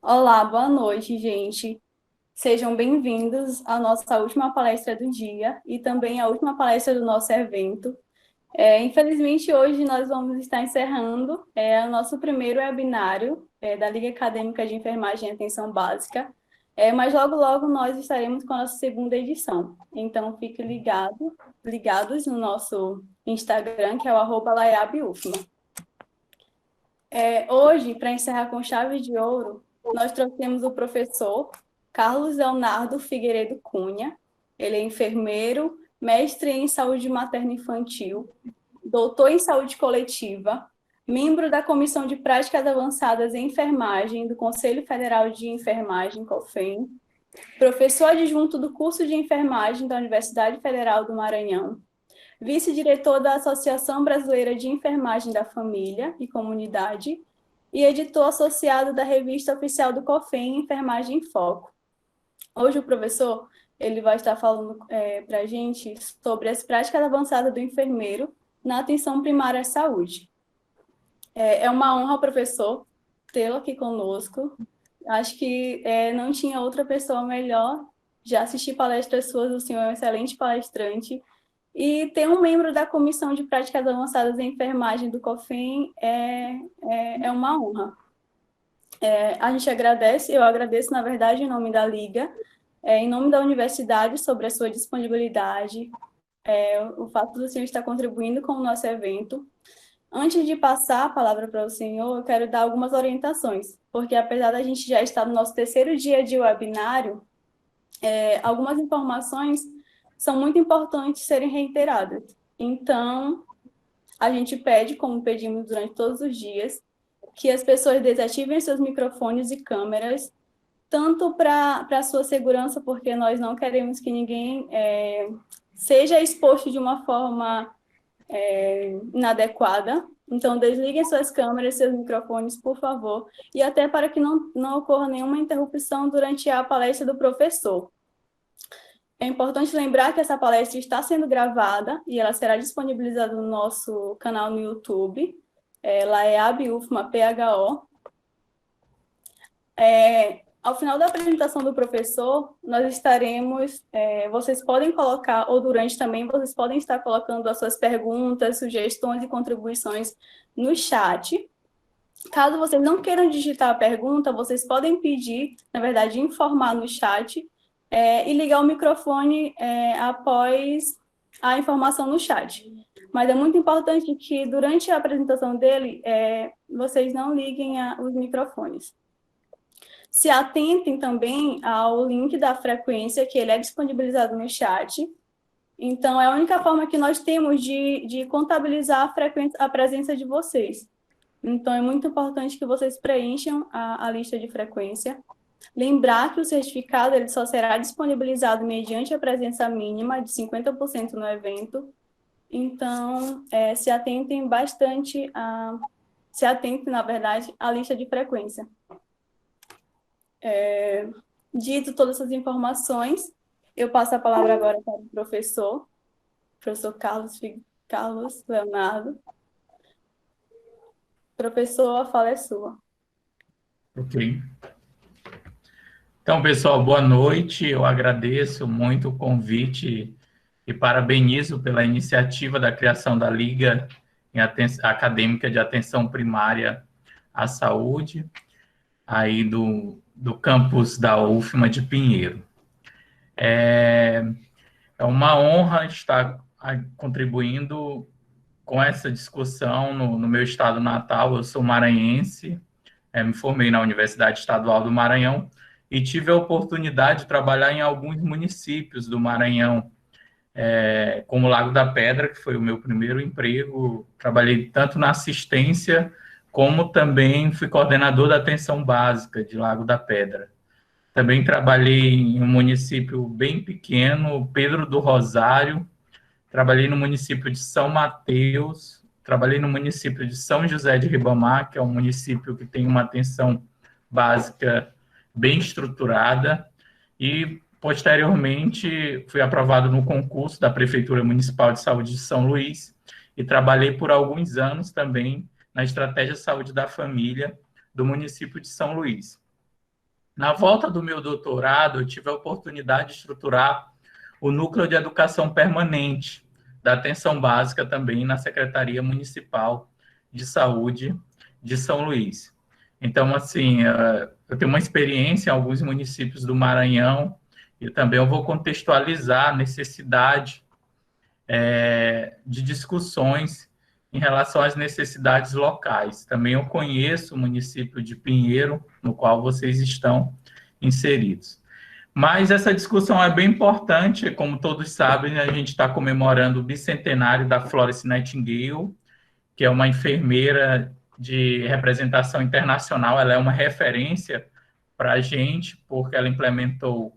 Olá, boa noite, gente. Sejam bem-vindos à nossa última palestra do dia e também à última palestra do nosso evento. Infelizmente, hoje nós vamos estar encerrando o nosso primeiro webinário da Liga Acadêmica de Enfermagem e Atenção Básica, mas logo nós estaremos com a nossa segunda edição. Então, fiquem ligados no nosso Instagram, que é o @laiabufma. Hoje, para encerrar com chave de ouro, nós trouxemos o professor Carlos Leonardo Figueiredo Cunha. Ele é enfermeiro, mestre em saúde materno-infantil, doutor em saúde coletiva, membro da Comissão de Práticas Avançadas em Enfermagem do Conselho Federal de Enfermagem, COFEN, professor adjunto do curso de enfermagem da Universidade Federal do Maranhão, vice-diretor da Associação Brasileira de Enfermagem da Família e Comunidade e editor associado da revista oficial do COFEN, Enfermagem em Foco. Hoje o professor ele vai estar falando para a gente sobre as práticas avançadas do enfermeiro na atenção primária à saúde. É uma honra, professor, tê-lo aqui conosco. Acho que não tinha outra pessoa melhor. Já assisti palestras suas, o senhor é um excelente palestrante. E ter um membro da Comissão de Práticas Avançadas em Enfermagem do COFEN é uma honra. A gente agradece, eu agradeço, na verdade, em nome da Liga, em nome da universidade, sobre a sua disponibilidade, o fato do senhor estar contribuindo com o nosso evento. Antes de passar a palavra para o senhor, eu quero dar algumas orientações, porque apesar da gente já estar no nosso terceiro dia de webinário, algumas informações são muito importantes serem reiteradas. Então, a gente pede, como pedimos durante todos os dias, que as pessoas desativem seus microfones e câmeras, tanto para a sua segurança, porque nós não queremos que ninguém seja exposto de uma forma inadequada. Então, desliguem suas câmeras, seus microfones, por favor, e até para que não ocorra nenhuma interrupção durante a palestra do professor. É importante lembrar que essa palestra está sendo gravada e ela será disponibilizada no nosso canal no YouTube, LAEAB UFMA PHO. Ao final da apresentação do professor, nós estaremos, vocês podem colocar, ou durante também, vocês podem estar colocando as suas perguntas, sugestões e contribuições no chat. Caso vocês não queiram digitar a pergunta, vocês podem pedir, na verdade, informar no chat, e ligar o microfone após a informação no chat. Mas é muito importante que, durante a apresentação dele, vocês não liguem os microfones. Se atentem também ao link da frequência, que ele é disponibilizado no chat. Então, é a única forma que nós temos de contabilizar a presença de vocês. Então, é muito importante que vocês preencham a lista de frequência. Lembrar que o certificado ele só será disponibilizado mediante a presença mínima de 50% no evento. Então, se atentem bastante na verdade, à lista de frequência. Dito todas essas informações, eu passo a palavra agora para o professor Carlos Leonardo. Professor, a fala é sua. Ok. Então, pessoal, boa noite. Eu agradeço muito o convite e parabenizo pela iniciativa da criação da Liga Acadêmica de Atenção Primária à Saúde, aí do campus da UFMA de Pinheiro. É uma honra estar contribuindo com essa discussão no meu estado natal. Eu sou maranhense, me formei na Universidade Estadual do Maranhão e tive a oportunidade de trabalhar em alguns municípios do Maranhão, como Lago da Pedra, que foi o meu primeiro emprego. Trabalhei tanto na assistência, como também fui coordenador da atenção básica de Lago da Pedra. Também trabalhei em um município bem pequeno, Pedro do Rosário. Trabalhei no município de São Mateus, trabalhei no município de São José de Ribamar, que é um município que tem uma atenção básica bem estruturada, e, posteriormente, fui aprovado no concurso da Prefeitura Municipal de Saúde de São Luís, e trabalhei por alguns anos também na Estratégia Saúde da Família do município de São Luís. Na volta do meu doutorado, eu tive a oportunidade de estruturar o Núcleo de Educação Permanente da Atenção Básica também na Secretaria Municipal de Saúde de São Luís. Então, assim, eu tenho uma experiência em alguns municípios do Maranhão e também eu vou contextualizar a necessidade de discussões em relação às necessidades locais. Também eu conheço o município de Pinheiro, no qual vocês estão inseridos. Mas essa discussão é bem importante, como todos sabem, a gente está comemorando o bicentenário da Florence Nightingale, que é uma enfermeira de representação internacional, ela é uma referência para a gente, porque ela implementou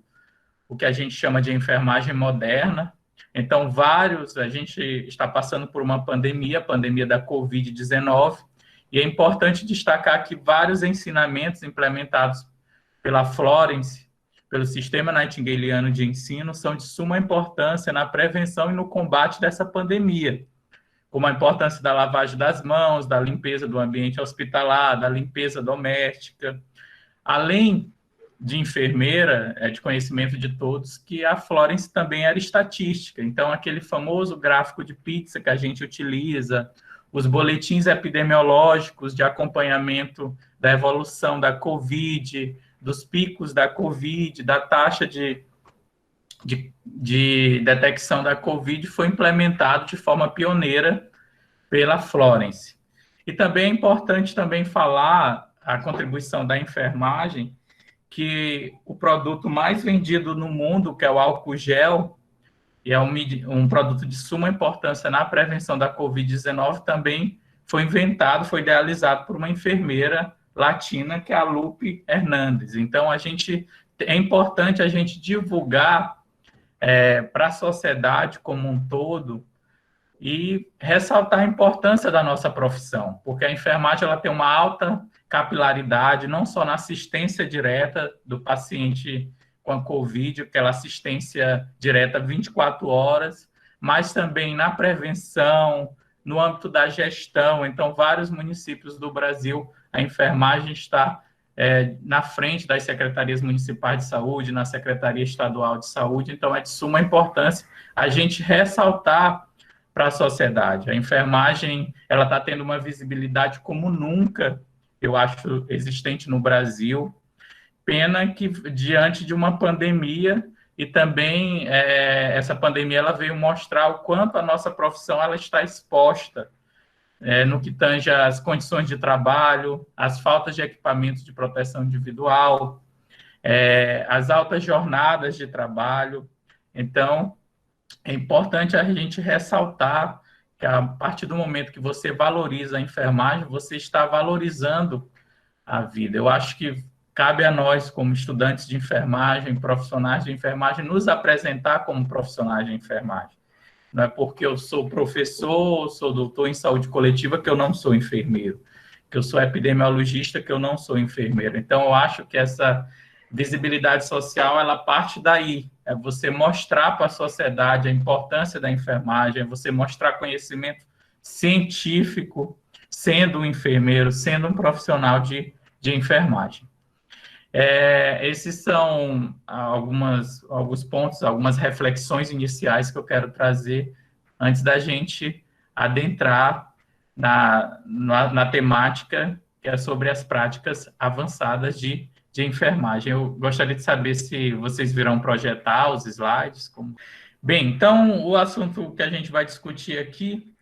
o que a gente chama de enfermagem moderna. Então, a gente está passando por uma pandemia, a pandemia da Covid-19, e é importante destacar que vários ensinamentos implementados pela Florence, pelo Sistema Nightingaleano de Ensino, são de suma importância na prevenção e no combate dessa pandemia, como a importância da lavagem das mãos, da limpeza do ambiente hospitalar, da limpeza doméstica, além de enfermeira, é de conhecimento de todos, que a Florence também era estatística. Então, aquele famoso gráfico de pizza que a gente utiliza, os boletins epidemiológicos de acompanhamento da evolução da Covid, dos picos da Covid, da taxa de detecção da Covid, foi implementado de forma pioneira pela Florence. E também é importante também falar a contribuição da enfermagem, que o produto mais vendido no mundo, que é o álcool gel, e é um produto de suma importância na prevenção da Covid-19, também foi inventado, foi idealizado por uma enfermeira latina, que é a Lupe Hernandes. Então, é importante a gente divulgar para a sociedade como um todo e ressaltar a importância da nossa profissão, porque a enfermagem ela tem uma alta capilaridade, não só na assistência direta do paciente com a Covid, aquela assistência direta 24 horas, mas também na prevenção, no âmbito da gestão. Então, vários municípios do Brasil, a enfermagem está na frente das secretarias municipais de saúde, na Secretaria Estadual de Saúde. Então, é de suma importância a gente ressaltar para a sociedade. A enfermagem ela está tendo uma visibilidade como nunca, eu acho, existente no Brasil. Pena que, diante de uma pandemia, e também essa pandemia ela veio mostrar o quanto a nossa profissão ela está exposta no que tange às condições de trabalho, às faltas de equipamentos de proteção individual, às altas jornadas de trabalho. Então, é importante a gente ressaltar que, a partir do momento que você valoriza a enfermagem, você está valorizando a vida. Eu acho que cabe a nós, como estudantes de enfermagem, profissionais de enfermagem, nos apresentar como profissionais de enfermagem. Não é porque eu sou professor, sou doutor em saúde coletiva que eu não sou enfermeiro, que eu sou epidemiologista que eu não sou enfermeiro. Então, eu acho que essa visibilidade social, ela parte daí, é você mostrar para a sociedade a importância da enfermagem, é você mostrar conhecimento científico, sendo um enfermeiro, sendo um profissional de enfermagem. Esses são alguns pontos, algumas reflexões iniciais que eu quero trazer antes da gente adentrar na temática que é sobre as práticas avançadas de enfermagem. Eu gostaria de saber se vocês virão projetar os slides. Bem, então, o assunto que a gente vai discutir aqui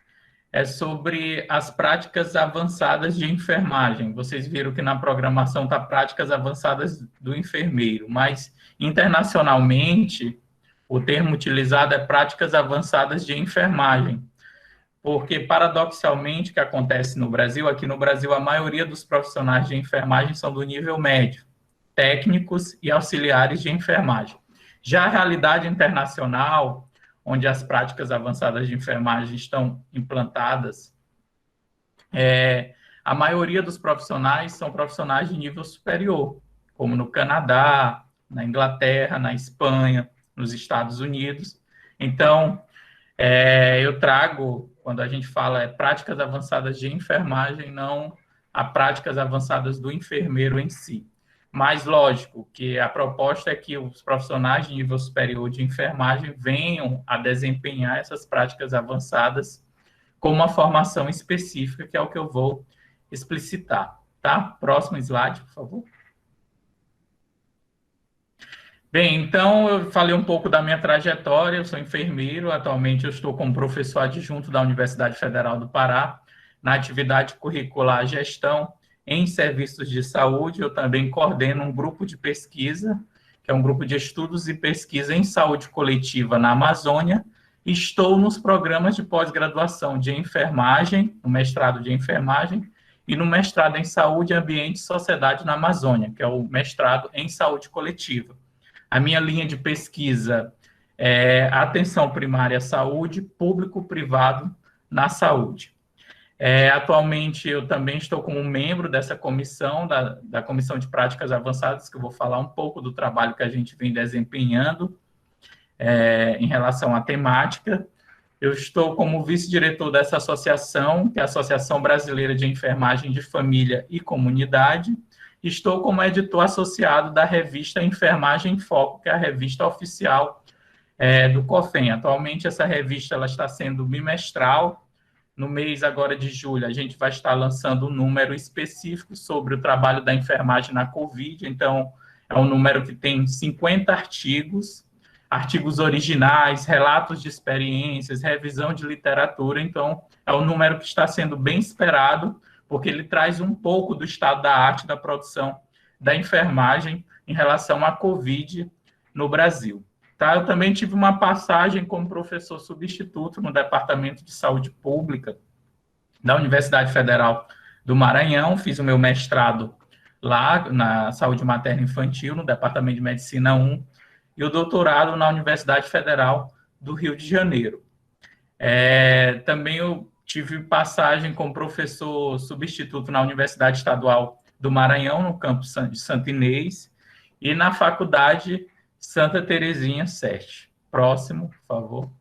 é sobre as práticas avançadas de enfermagem. Vocês viram que na programação está práticas avançadas do enfermeiro, mas internacionalmente o termo utilizado é práticas avançadas de enfermagem, porque paradoxalmente o que acontece no Brasil, aqui no Brasil a maioria dos profissionais de enfermagem são do nível médio, técnicos e auxiliares de enfermagem. Já a realidade internacional, onde as práticas avançadas de enfermagem estão implantadas, a maioria dos profissionais são profissionais de nível superior, como no Canadá, na Inglaterra, na Espanha, nos Estados Unidos. Então, eu trago, quando a gente fala práticas avançadas de enfermagem, não a práticas avançadas do enfermeiro em si. Mas, lógico, que a proposta é que os profissionais de nível superior de enfermagem venham a desempenhar essas práticas avançadas com uma formação específica, que é o que eu vou explicitar, tá? Próximo slide, por favor. Bem, então eu falei um pouco da minha trajetória, eu sou enfermeiro, atualmente eu estou como professor adjunto da Universidade Federal do Pará, na atividade curricular Gestão em Serviços de Saúde. Eu também coordeno um grupo de pesquisa, que é um grupo de estudos e pesquisa em saúde coletiva na Amazônia. Estou nos programas de pós-graduação de enfermagem, no mestrado de enfermagem, e no mestrado em saúde, ambiente e sociedade na Amazônia, que é o mestrado em saúde coletiva. A minha linha de pesquisa é atenção primária à saúde, público-privado na saúde. Atualmente, eu também estou como membro dessa comissão, da Comissão de Práticas Avançadas, que eu vou falar um pouco do trabalho que a gente vem desempenhando em relação à temática. Eu estou como vice-diretor dessa associação, que é a Associação Brasileira de Enfermagem de Família e Comunidade. Estou como editor associado da revista Enfermagem em Foco, que é a revista oficial do COFEM. Atualmente, essa revista ela está sendo bimestral. No mês agora de julho, a gente vai estar lançando um número específico sobre o trabalho da enfermagem na Covid. Então, é um número que tem 50 artigos originais, relatos de experiências, revisão de literatura. Então, é um número que está sendo bem esperado, porque ele traz um pouco do estado da arte da produção da enfermagem em relação à Covid no Brasil. Tá? Eu também tive uma passagem como professor substituto no Departamento de Saúde Pública da Universidade Federal do Maranhão, fiz o meu mestrado lá na Saúde Materna e Infantil, no Departamento de Medicina 1, e o doutorado na Universidade Federal do Rio de Janeiro. Também eu tive passagem como professor substituto na Universidade Estadual do Maranhão, no campus de Santo Inês, e na Faculdade Santa Terezinha 7. Próximo, por favor.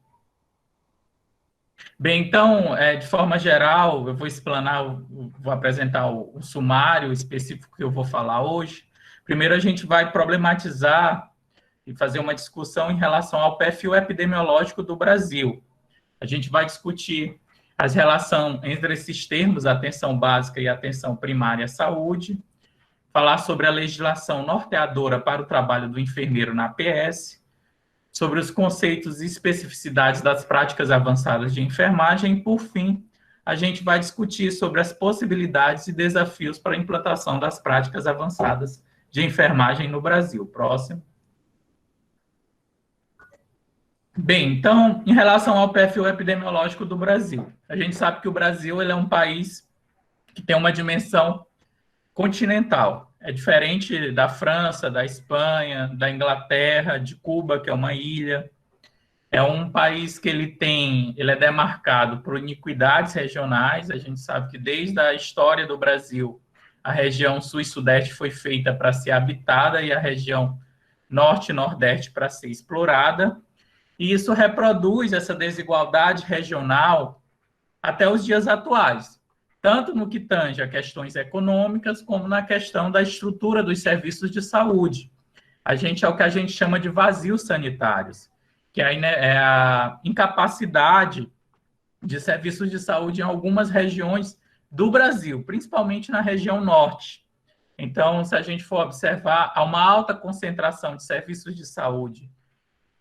Bem, então, de forma geral, eu vou explanar, vou apresentar o sumário específico que eu vou falar hoje. Primeiro, a gente vai problematizar e fazer uma discussão em relação ao perfil epidemiológico do Brasil. A gente vai discutir as relações entre esses termos, atenção básica e atenção primária à saúde, falar sobre a legislação norteadora para o trabalho do enfermeiro na APS, sobre os conceitos e especificidades das práticas avançadas de enfermagem e, por fim, a gente vai discutir sobre as possibilidades e desafios para a implantação das práticas avançadas de enfermagem no Brasil. Próximo. Bem, então, em relação ao perfil epidemiológico do Brasil, a gente sabe que o Brasil ele é um país que tem uma dimensão continental. É diferente da França, da Espanha, da Inglaterra, de Cuba, que é uma ilha. É um país que ele é demarcado por iniquidades regionais. A gente sabe que desde a história do Brasil, a região sul e sudeste foi feita para ser habitada e a região norte e nordeste para ser explorada. E isso reproduz essa desigualdade regional até os dias atuais, tanto no que tange a questões econômicas, como na questão da estrutura dos serviços de saúde. É o que a gente chama de vazios sanitários, que é a incapacidade de serviços de saúde em algumas regiões do Brasil, principalmente na região norte. Então, se a gente for observar, há uma alta concentração de serviços de saúde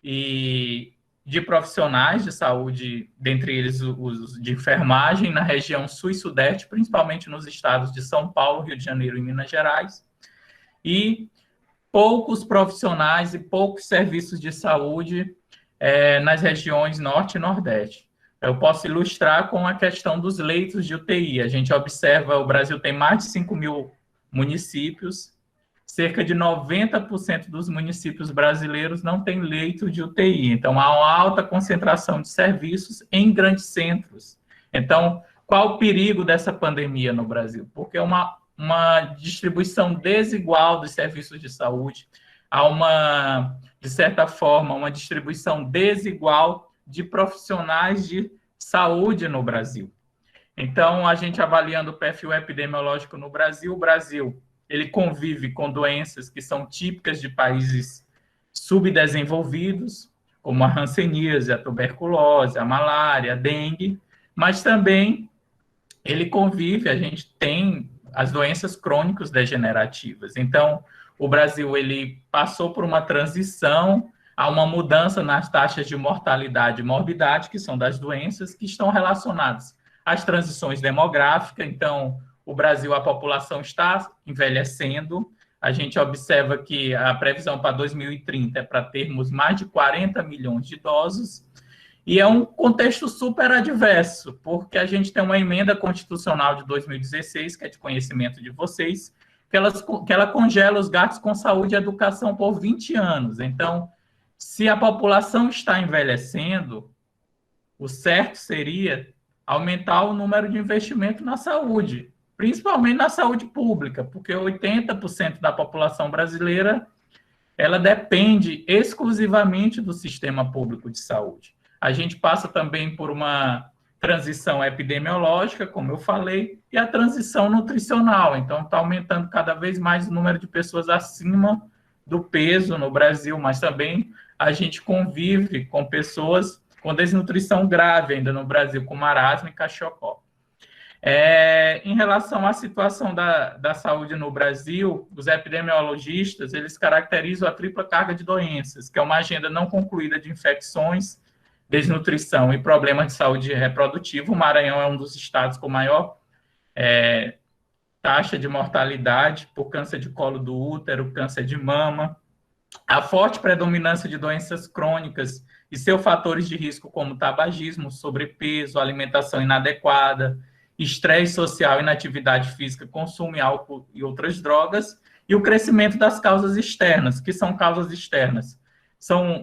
e de profissionais de saúde, dentre eles os de enfermagem, na região sul e sudeste, principalmente nos estados de São Paulo, Rio de Janeiro e Minas Gerais, e poucos profissionais e poucos serviços de saúde nas regiões norte e nordeste. Eu posso ilustrar com a questão dos leitos de UTI. A gente observa, o Brasil tem mais de 5 mil municípios, cerca de 90% dos municípios brasileiros não têm leito de UTI. Então, há uma alta concentração de serviços em grandes centros. Então, qual o perigo dessa pandemia no Brasil? Porque é uma distribuição desigual dos serviços de saúde, há de certa forma, uma distribuição desigual de profissionais de saúde no Brasil. Então, a gente avaliando o perfil epidemiológico no Brasil, o Brasil ele convive com doenças que são típicas de países subdesenvolvidos, como a hanseníase, a tuberculose, a malária, a dengue, mas também ele convive, a gente tem as doenças crônicas degenerativas. Então, o Brasil ele passou por uma transição a uma mudança nas taxas de mortalidade e morbidade, que são das doenças que estão relacionadas às transições demográficas. Então, o Brasil, a população está envelhecendo. A gente observa que a previsão para 2030 é para termos mais de 40 milhões de idosos, e é um contexto super adverso, porque a gente tem uma emenda constitucional de 2016, que é de conhecimento de vocês, que ela congela os gastos com saúde e educação por 20 anos. Então, se a população está envelhecendo, o certo seria aumentar o número de investimento na saúde, principalmente na saúde pública, porque 80% da população brasileira ela depende exclusivamente do sistema público de saúde. A gente passa também por uma transição epidemiológica, como eu falei, e a transição nutricional. Então, está aumentando cada vez mais o número de pessoas acima do peso no Brasil, mas também a gente convive com pessoas com desnutrição grave ainda no Brasil, com marasmo e cachocó. Em relação à situação da saúde no Brasil, os epidemiologistas, eles caracterizam a tripla carga de doenças, que é uma agenda não concluída de infecções, desnutrição e problemas de saúde reprodutiva. O Maranhão é um dos estados com maior taxa de mortalidade por câncer de colo do útero, câncer de mama. A forte predominância de doenças crônicas e seus fatores de risco, como tabagismo, sobrepeso, alimentação inadequada, estresse social, inatividade física, consumo de álcool e outras drogas, e o crescimento das causas externas. Que são causas externas? São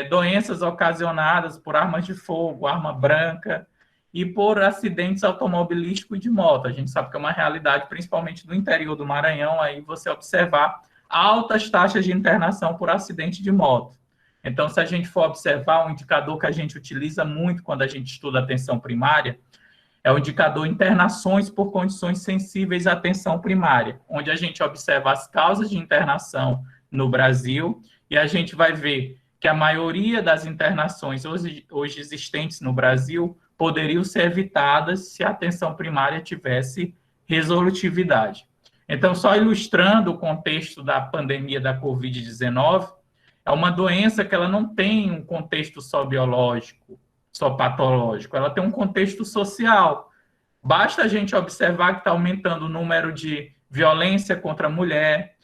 doenças ocasionadas por armas de fogo, arma branca, e por acidentes automobilísticos e de moto. A gente sabe que é uma realidade, principalmente no interior do Maranhão, aí você observar altas taxas de internação por acidente de moto. Então, se a gente for observar, um indicador que a gente utiliza muito quando a gente estuda atenção primária, é o indicador internações por condições sensíveis à atenção primária, onde a gente observa as causas de internação no Brasil, e a gente vai ver que a maioria das internações hoje existentes no Brasil poderiam ser evitadas se a atenção primária tivesse resolutividade. Então, só ilustrando o contexto da pandemia da Covid-19, é uma doença que ela não tem um contexto só biológico, só patológico, ela tem um contexto social. Basta a gente observar que está aumentando o número de violência contra a mulher,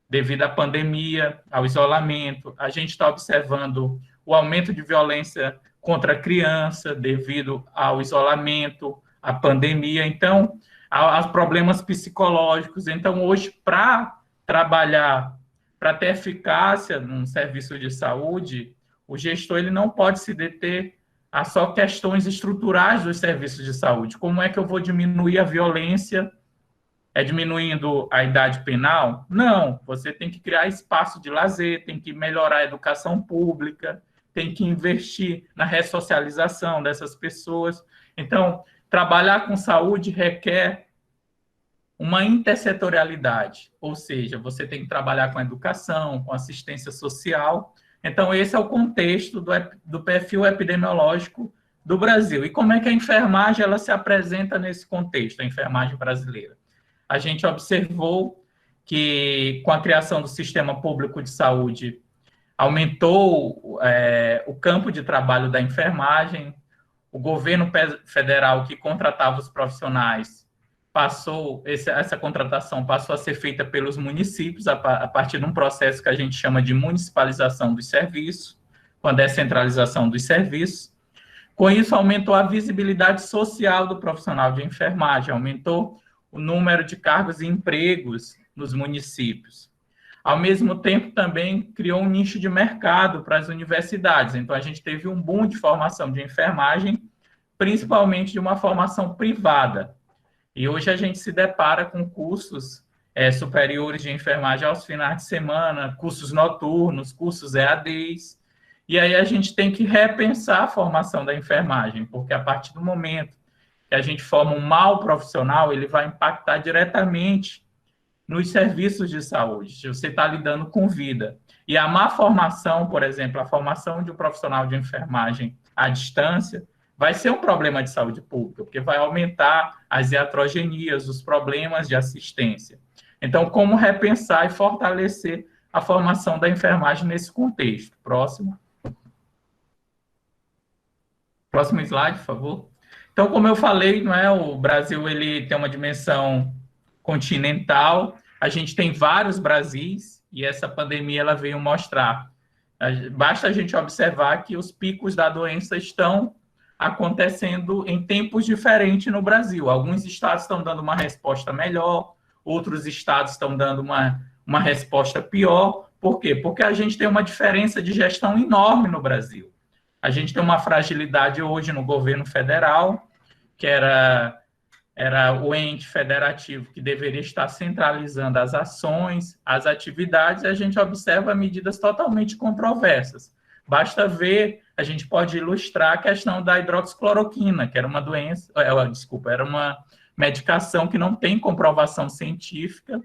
devido à pandemia, ao isolamento. A gente está observando o aumento de violência contra a criança, devido ao isolamento, à pandemia. Então, aos problemas psicológicos. Então, hoje, para trabalhar, para ter eficácia num serviço de saúde, o gestor ele não pode se deter a só questões estruturais dos serviços de saúde. Como é que eu vou diminuir a violência? É diminuindo a idade penal? Não, você tem que criar espaço de lazer, tem que melhorar a educação pública, tem que investir na ressocialização dessas pessoas. Então, trabalhar com saúde requer uma intersetorialidade, ou seja, você tem que trabalhar com educação, com assistência social. Então, esse é o contexto do perfil epidemiológico do Brasil. E como é que a enfermagem ela se apresenta nesse contexto, a enfermagem brasileira? A gente observou que, com a criação do Sistema Público de Saúde, aumentou o campo de trabalho da enfermagem. O governo federal, que contratava os profissionais, essa contratação passou a ser feita pelos municípios, a partir de um processo que a gente chama de municipalização dos serviços, com a descentralização dos serviços. Com isso, aumentou a visibilidade social do profissional de enfermagem, aumentou o número de cargos e empregos nos municípios. Ao mesmo tempo, também criou um nicho de mercado para as universidades. Então, a gente teve um boom de formação de enfermagem, principalmente de uma formação privada. E hoje a gente se depara com cursos superiores de enfermagem aos finais de semana, cursos noturnos, cursos EADs. E aí a gente tem que repensar a formação da enfermagem, porque a partir do momento que a gente forma um mau profissional, ele vai impactar diretamente nos serviços de saúde. Você está lidando com vida. E a má formação, por exemplo, a formação de um profissional de enfermagem à distância, vai ser um problema de saúde pública, porque vai aumentar as iatrogenias, os problemas de assistência. Então, como repensar e fortalecer a formação da enfermagem nesse contexto? Próximo. Próximo slide, por favor. Então, como eu falei, não é, o Brasil ele tem uma dimensão continental, a gente tem vários Brasis, e essa pandemia ela veio mostrar. Basta a gente observar que os picos da doença estão acontecendo em tempos diferentes no Brasil. Alguns estados estão dando uma resposta melhor, outros estados estão dando uma resposta pior. Por quê? Porque a gente tem uma diferença de gestão enorme no Brasil. A gente tem uma fragilidade hoje no governo federal, que era o ente federativo que deveria estar centralizando as ações, as atividades, e a gente observa medidas totalmente controversas. Basta ver, a gente pode ilustrar a questão da hidroxicloroquina, que era uma doença, era uma medicação que não tem comprovação científica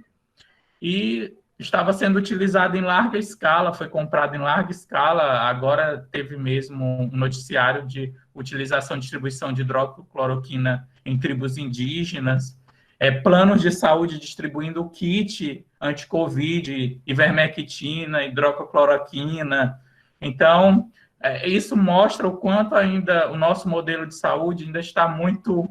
e estava sendo utilizada em larga escala, foi comprada em larga escala, agora teve mesmo um noticiário de utilização e distribuição de hidroxicloroquina em tribos indígenas, planos de saúde distribuindo kit anti-Covid, ivermectina, hidroxicloroquina. Então, isso mostra o quanto ainda o nosso modelo de saúde ainda está muito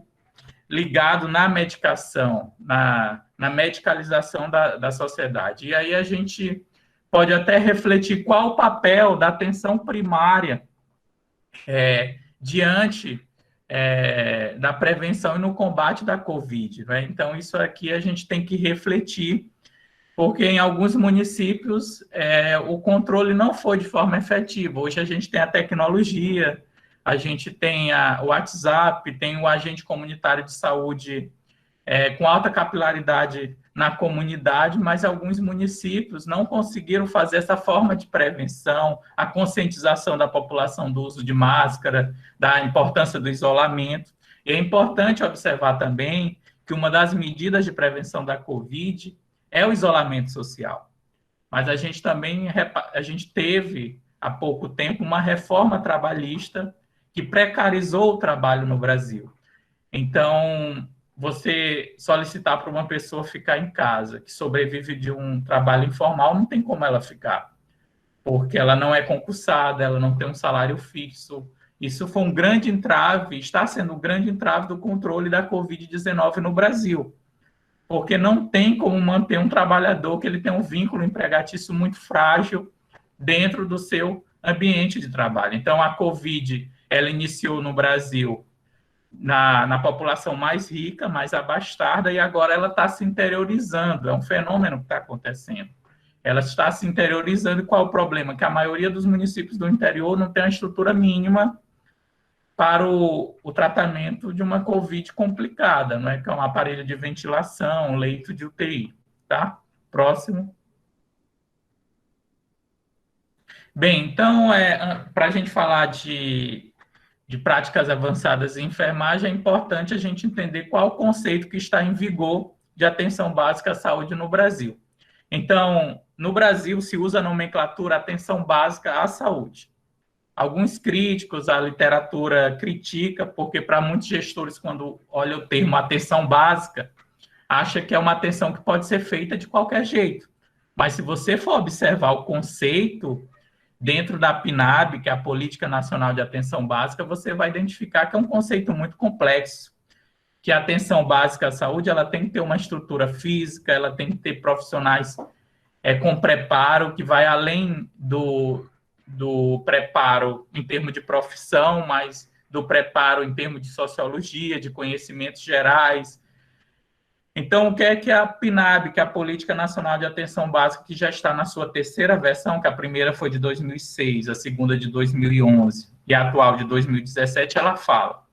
ligado na medicação, na medicalização da sociedade. E aí a gente pode até refletir qual o papel da atenção primária diante da prevenção e no combate da Covid. Né? Então, isso aqui a gente tem que refletir, porque em alguns municípios o controle não foi de forma efetiva. Hoje a gente tem a tecnologia, a gente tem o WhatsApp, tem o agente comunitário de saúde com alta capilaridade na comunidade, mas alguns municípios não conseguiram fazer essa forma de prevenção, a conscientização da população do uso de máscara, da importância do isolamento. E é importante observar também que uma das medidas de prevenção da Covid é o isolamento social. Mas a gente teve, há pouco tempo, uma reforma trabalhista que precarizou o trabalho no Brasil. Então, você solicitar para uma pessoa ficar em casa, que sobrevive de um trabalho informal, não tem como ela ficar, porque ela não é concursada, ela não tem um salário fixo. Isso foi um grande entrave, está sendo um grande entrave do controle da Covid-19 no Brasil, porque não tem como manter um trabalhador que ele tem um vínculo empregatício muito frágil dentro do seu ambiente de trabalho. Então, a Covid, ela iniciou no Brasil na população mais rica, mais abastada, e agora ela está se interiorizando, é um fenômeno que está acontecendo. Ela está se interiorizando, e qual é o problema? Que a maioria dos municípios do interior não tem uma estrutura mínima para o tratamento de uma Covid complicada, não é? Que é um aparelho de ventilação, leito de UTI, tá? Próximo. Bem, então, para a gente falar de práticas avançadas em enfermagem, é importante a gente entender qual o conceito que está em vigor de atenção básica à saúde no Brasil. Então, no Brasil, se usa a nomenclatura atenção básica à saúde. Alguns críticos, a literatura critica, porque para muitos gestores, quando olha o termo atenção básica, acha que é uma atenção que pode ser feita de qualquer jeito. Mas se você for observar o conceito dentro da PNAB, que é a Política Nacional de Atenção Básica, você vai identificar que é um conceito muito complexo, que a atenção básica à saúde ela tem que ter uma estrutura física, ela tem que ter profissionais com preparo, que vai além do preparo em termos de profissão, mas do preparo em termos de sociologia, de conhecimentos gerais. Então, o que é que a PNAB, que é a Política Nacional de Atenção Básica, que já está na sua terceira versão, que a primeira foi de 2006, a segunda de 2011 e a atual de 2017, ela fala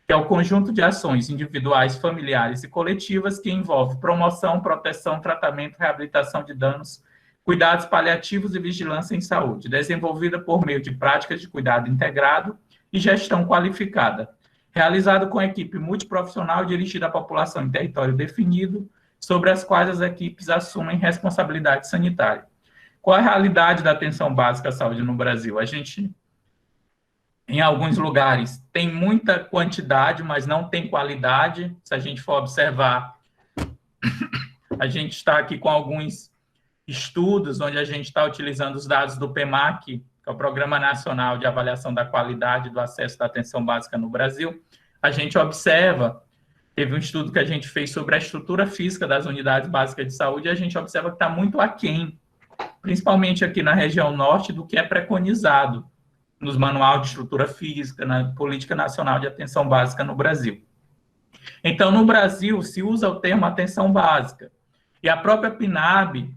que é o conjunto de ações individuais, familiares e coletivas que envolve promoção, proteção, tratamento, reabilitação de danos, cuidados paliativos e vigilância em saúde, desenvolvida por meio de práticas de cuidado integrado e gestão qualificada, realizado com equipe multiprofissional dirigida à população em território definido, sobre as quais as equipes assumem responsabilidade sanitária. Qual é a realidade da atenção básica à saúde no Brasil? A gente, em alguns lugares, tem muita quantidade, mas não tem qualidade. Se a gente for observar, a gente está aqui com alguns estudos onde a gente está utilizando os dados do PEMAC, que é o Programa Nacional de Avaliação da Qualidade do Acesso da Atenção Básica no Brasil. A gente observa, teve um estudo que a gente fez sobre a estrutura física das unidades básicas de saúde, e a gente observa que está muito aquém, principalmente aqui na região norte, do que é preconizado nos manuais de estrutura física, na Política Nacional de Atenção Básica no Brasil. Então, no Brasil, se usa o termo atenção básica, e a própria PNAB,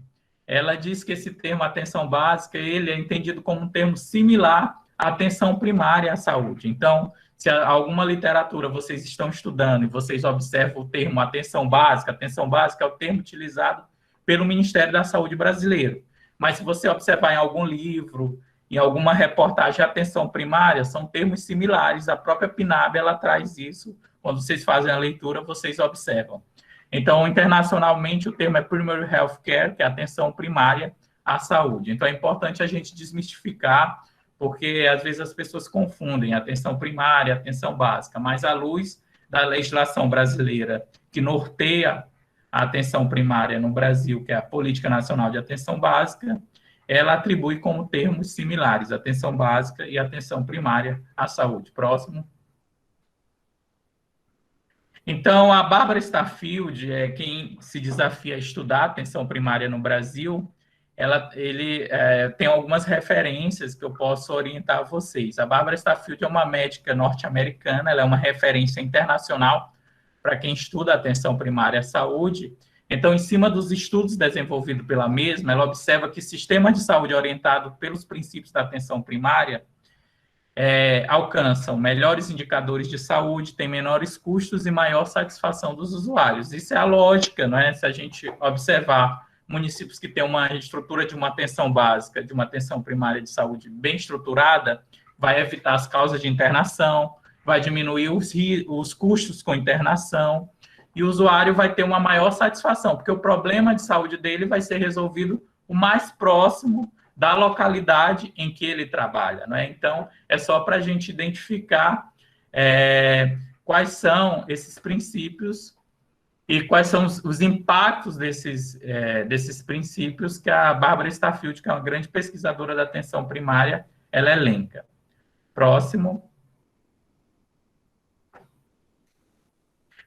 ela diz que esse termo atenção básica, ele é entendido como um termo similar à atenção primária à saúde. Então, se alguma literatura vocês estão estudando e vocês observam o termo atenção básica é o termo utilizado pelo Ministério da Saúde brasileiro. Mas se você observar em algum livro, em alguma reportagem, atenção primária, são termos similares. A própria PNAB, ela traz isso. Quando vocês fazem a leitura, vocês observam. Então, internacionalmente, o termo é Primary Health Care, que é atenção primária à saúde. Então, é importante a gente desmistificar, porque às vezes as pessoas confundem atenção primária, atenção básica, mas à luz da legislação brasileira que norteia a atenção primária no Brasil, que é a Política Nacional de Atenção Básica, ela atribui como termos similares atenção básica e atenção primária à saúde. Próximo. Então, a Bárbara Starfield é quem se desafia a estudar a atenção primária no Brasil. Ele tem algumas referências que eu posso orientar vocês. A Bárbara Starfield é uma médica norte-americana, ela é uma referência internacional para quem estuda a atenção primária à saúde. Então, em cima dos estudos desenvolvidos pela mesma, ela observa que sistemas de saúde orientados pelos princípios da atenção primária alcançam melhores indicadores de saúde, têm menores custos e maior satisfação dos usuários. Isso é a lógica, não é? Se a gente observar municípios que têm uma estrutura de uma atenção básica, de uma atenção primária de saúde bem estruturada, vai evitar as causas de internação, vai diminuir os custos com internação, e o usuário vai ter uma maior satisfação, porque o problema de saúde dele vai ser resolvido o mais próximo da localidade em que ele trabalha, não é? Então, é só para a gente identificar quais são esses princípios e quais são os impactos desses princípios que a Bárbara Starfield, que é uma grande pesquisadora da atenção primária, ela elenca. Próximo.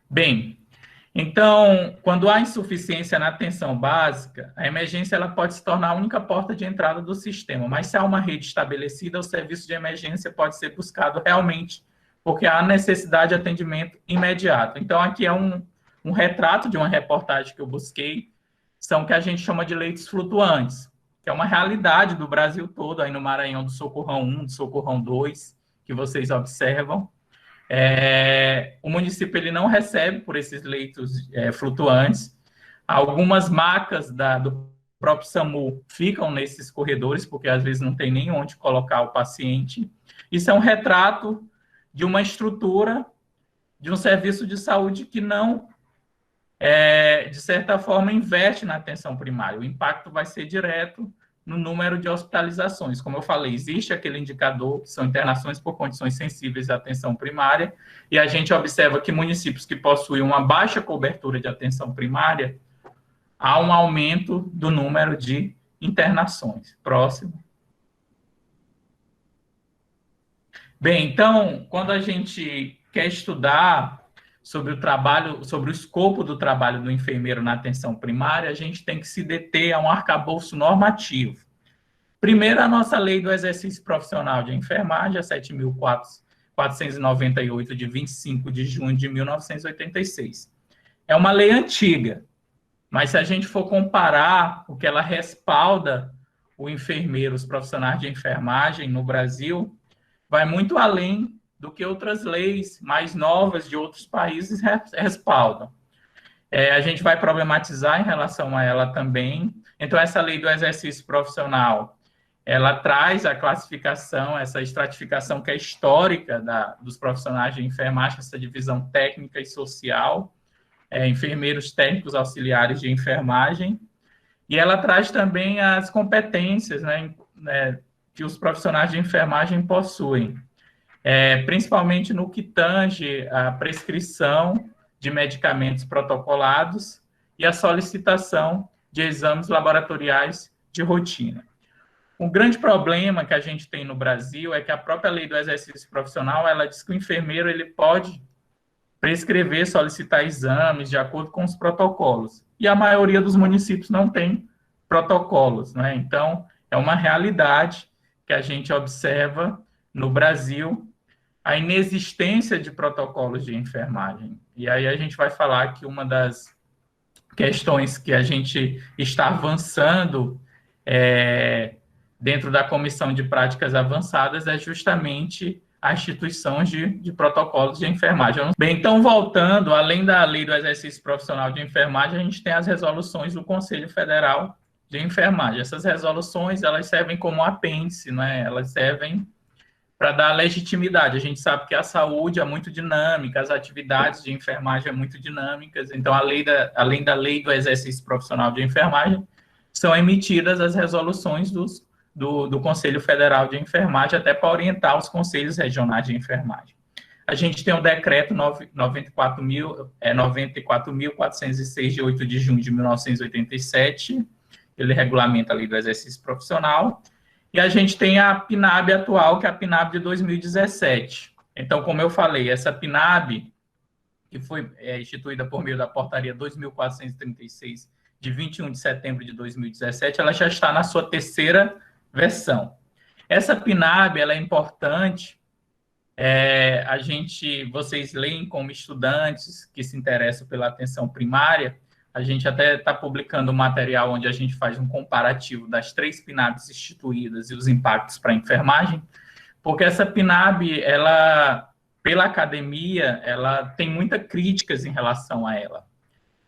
Bem, então, quando há insuficiência na atenção básica, a emergência ela pode se tornar a única porta de entrada do sistema, mas se há uma rede estabelecida, o serviço de emergência pode ser buscado realmente, porque há necessidade de atendimento imediato. Então, aqui é um retrato de uma reportagem que eu busquei, são o que a gente chama de leitos flutuantes, que é uma realidade do Brasil todo, aí no Maranhão, do Socorrão 1, do Socorrão 2, que vocês observam. O município ele não recebe por esses leitos flutuantes. Algumas macas do próprio SAMU ficam nesses corredores, porque às vezes não tem nem onde colocar o paciente. Isso é um retrato de uma estrutura de um serviço de saúde que não, de certa forma, investe na atenção primária. O impacto vai ser direto no número de hospitalizações. Como eu falei, existe aquele indicador, que são internações por condições sensíveis à atenção primária, e a gente observa que municípios que possuem uma baixa cobertura de atenção primária, há um aumento do número de internações. Próximo. Bem, então, quando a gente quer estudar sobre o trabalho, sobre o escopo do trabalho do enfermeiro na atenção primária, a gente tem que se deter a um arcabouço normativo. Primeiro, a nossa lei do exercício profissional de enfermagem, a 7.498, de 25 de junho de 1986. É uma lei antiga, mas se a gente for comparar o que ela respalda o enfermeiro, os profissionais de enfermagem no Brasil, vai muito além do que outras leis mais novas de outros países respaldam. A gente vai problematizar em relação a ela também. Então, essa lei do exercício profissional, ela traz a classificação, essa estratificação que é histórica dos profissionais de enfermagem, essa divisão técnica e social, enfermeiros técnicos auxiliares de enfermagem, e ela traz também as competências, que os profissionais de enfermagem possuem, principalmente no que tange a prescrição de medicamentos protocolados e a solicitação de exames laboratoriais de rotina. Um grande problema que a gente tem no Brasil é que a própria lei do exercício profissional, ela diz que o enfermeiro ele pode prescrever, solicitar exames de acordo com os protocolos. E a maioria dos municípios não tem protocolos, né? Então, é uma realidade que a gente observa no Brasil, a inexistência de protocolos de enfermagem. E aí a gente vai falar que uma das questões que a gente está avançando dentro da Comissão de Práticas Avançadas é justamente a instituição de protocolos de enfermagem. Bem, então, voltando, além da lei do exercício profissional de enfermagem, a gente tem as resoluções do Conselho Federal de Enfermagem. Essas resoluções, elas servem como apêndice, né? Elas servem para dar legitimidade. A gente sabe que a saúde é muito dinâmica, as atividades de enfermagem são muito dinâmicas, então, além da lei do exercício profissional de enfermagem, são emitidas as resoluções do Conselho Federal de Enfermagem, até para orientar os conselhos regionais de enfermagem. A gente tem o decreto 94.406, de 8 de junho de 1987, ele regulamenta a lei do exercício profissional, e a gente tem a PNAB atual, que é a PNAB de 2017. Então, como eu falei, essa PNAB, que foi instituída por meio da portaria 2.436, de 21 de setembro de 2017, ela já está na sua terceira versão. Essa PNAB, ela é importante, vocês leem como estudantes que se interessam pela atenção primária, a gente até está publicando um material onde a gente faz um comparativo das 3 PNABs instituídas e os impactos para a enfermagem, porque essa PNAB, ela, pela academia, ela tem muitas críticas em relação a ela.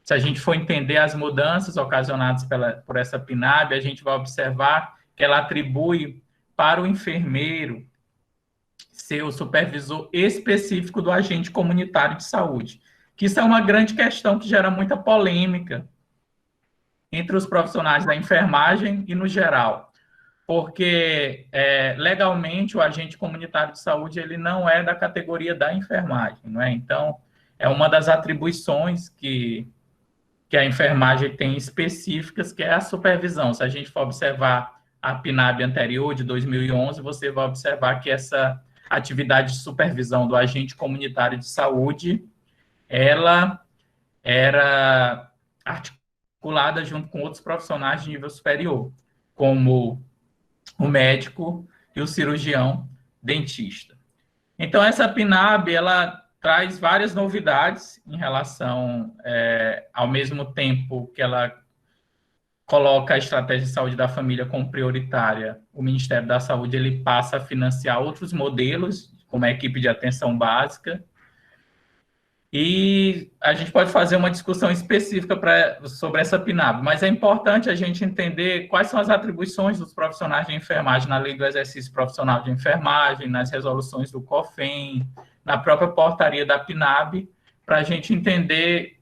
Se a gente for entender as mudanças ocasionadas por essa PNAB, a gente vai observar que ela atribui para o enfermeiro ser o supervisor específico do agente comunitário de saúde, que isso é uma grande questão que gera muita polêmica entre os profissionais da enfermagem e no geral, porque legalmente o agente comunitário de saúde ele não é da categoria da enfermagem, não é? Então, é uma das atribuições que a enfermagem tem específicas, que é a supervisão. Se a gente for observar a PNAB anterior, de 2011, você vai observar que essa atividade de supervisão do agente comunitário de saúde, ela era articulada junto com outros profissionais de nível superior, como o médico e o cirurgião dentista. Então, essa PNAB, ela traz várias novidades em relação, ao mesmo tempo que ela coloca a estratégia de saúde da família como prioritária, o Ministério da Saúde ele passa a financiar outros modelos, como a equipe de atenção básica, e a gente pode fazer uma discussão específica sobre essa PNAB, mas é importante a gente entender quais são as atribuições dos profissionais de enfermagem na lei do exercício profissional de enfermagem, nas resoluções do COFEN, na própria portaria da PNAB, para a gente entender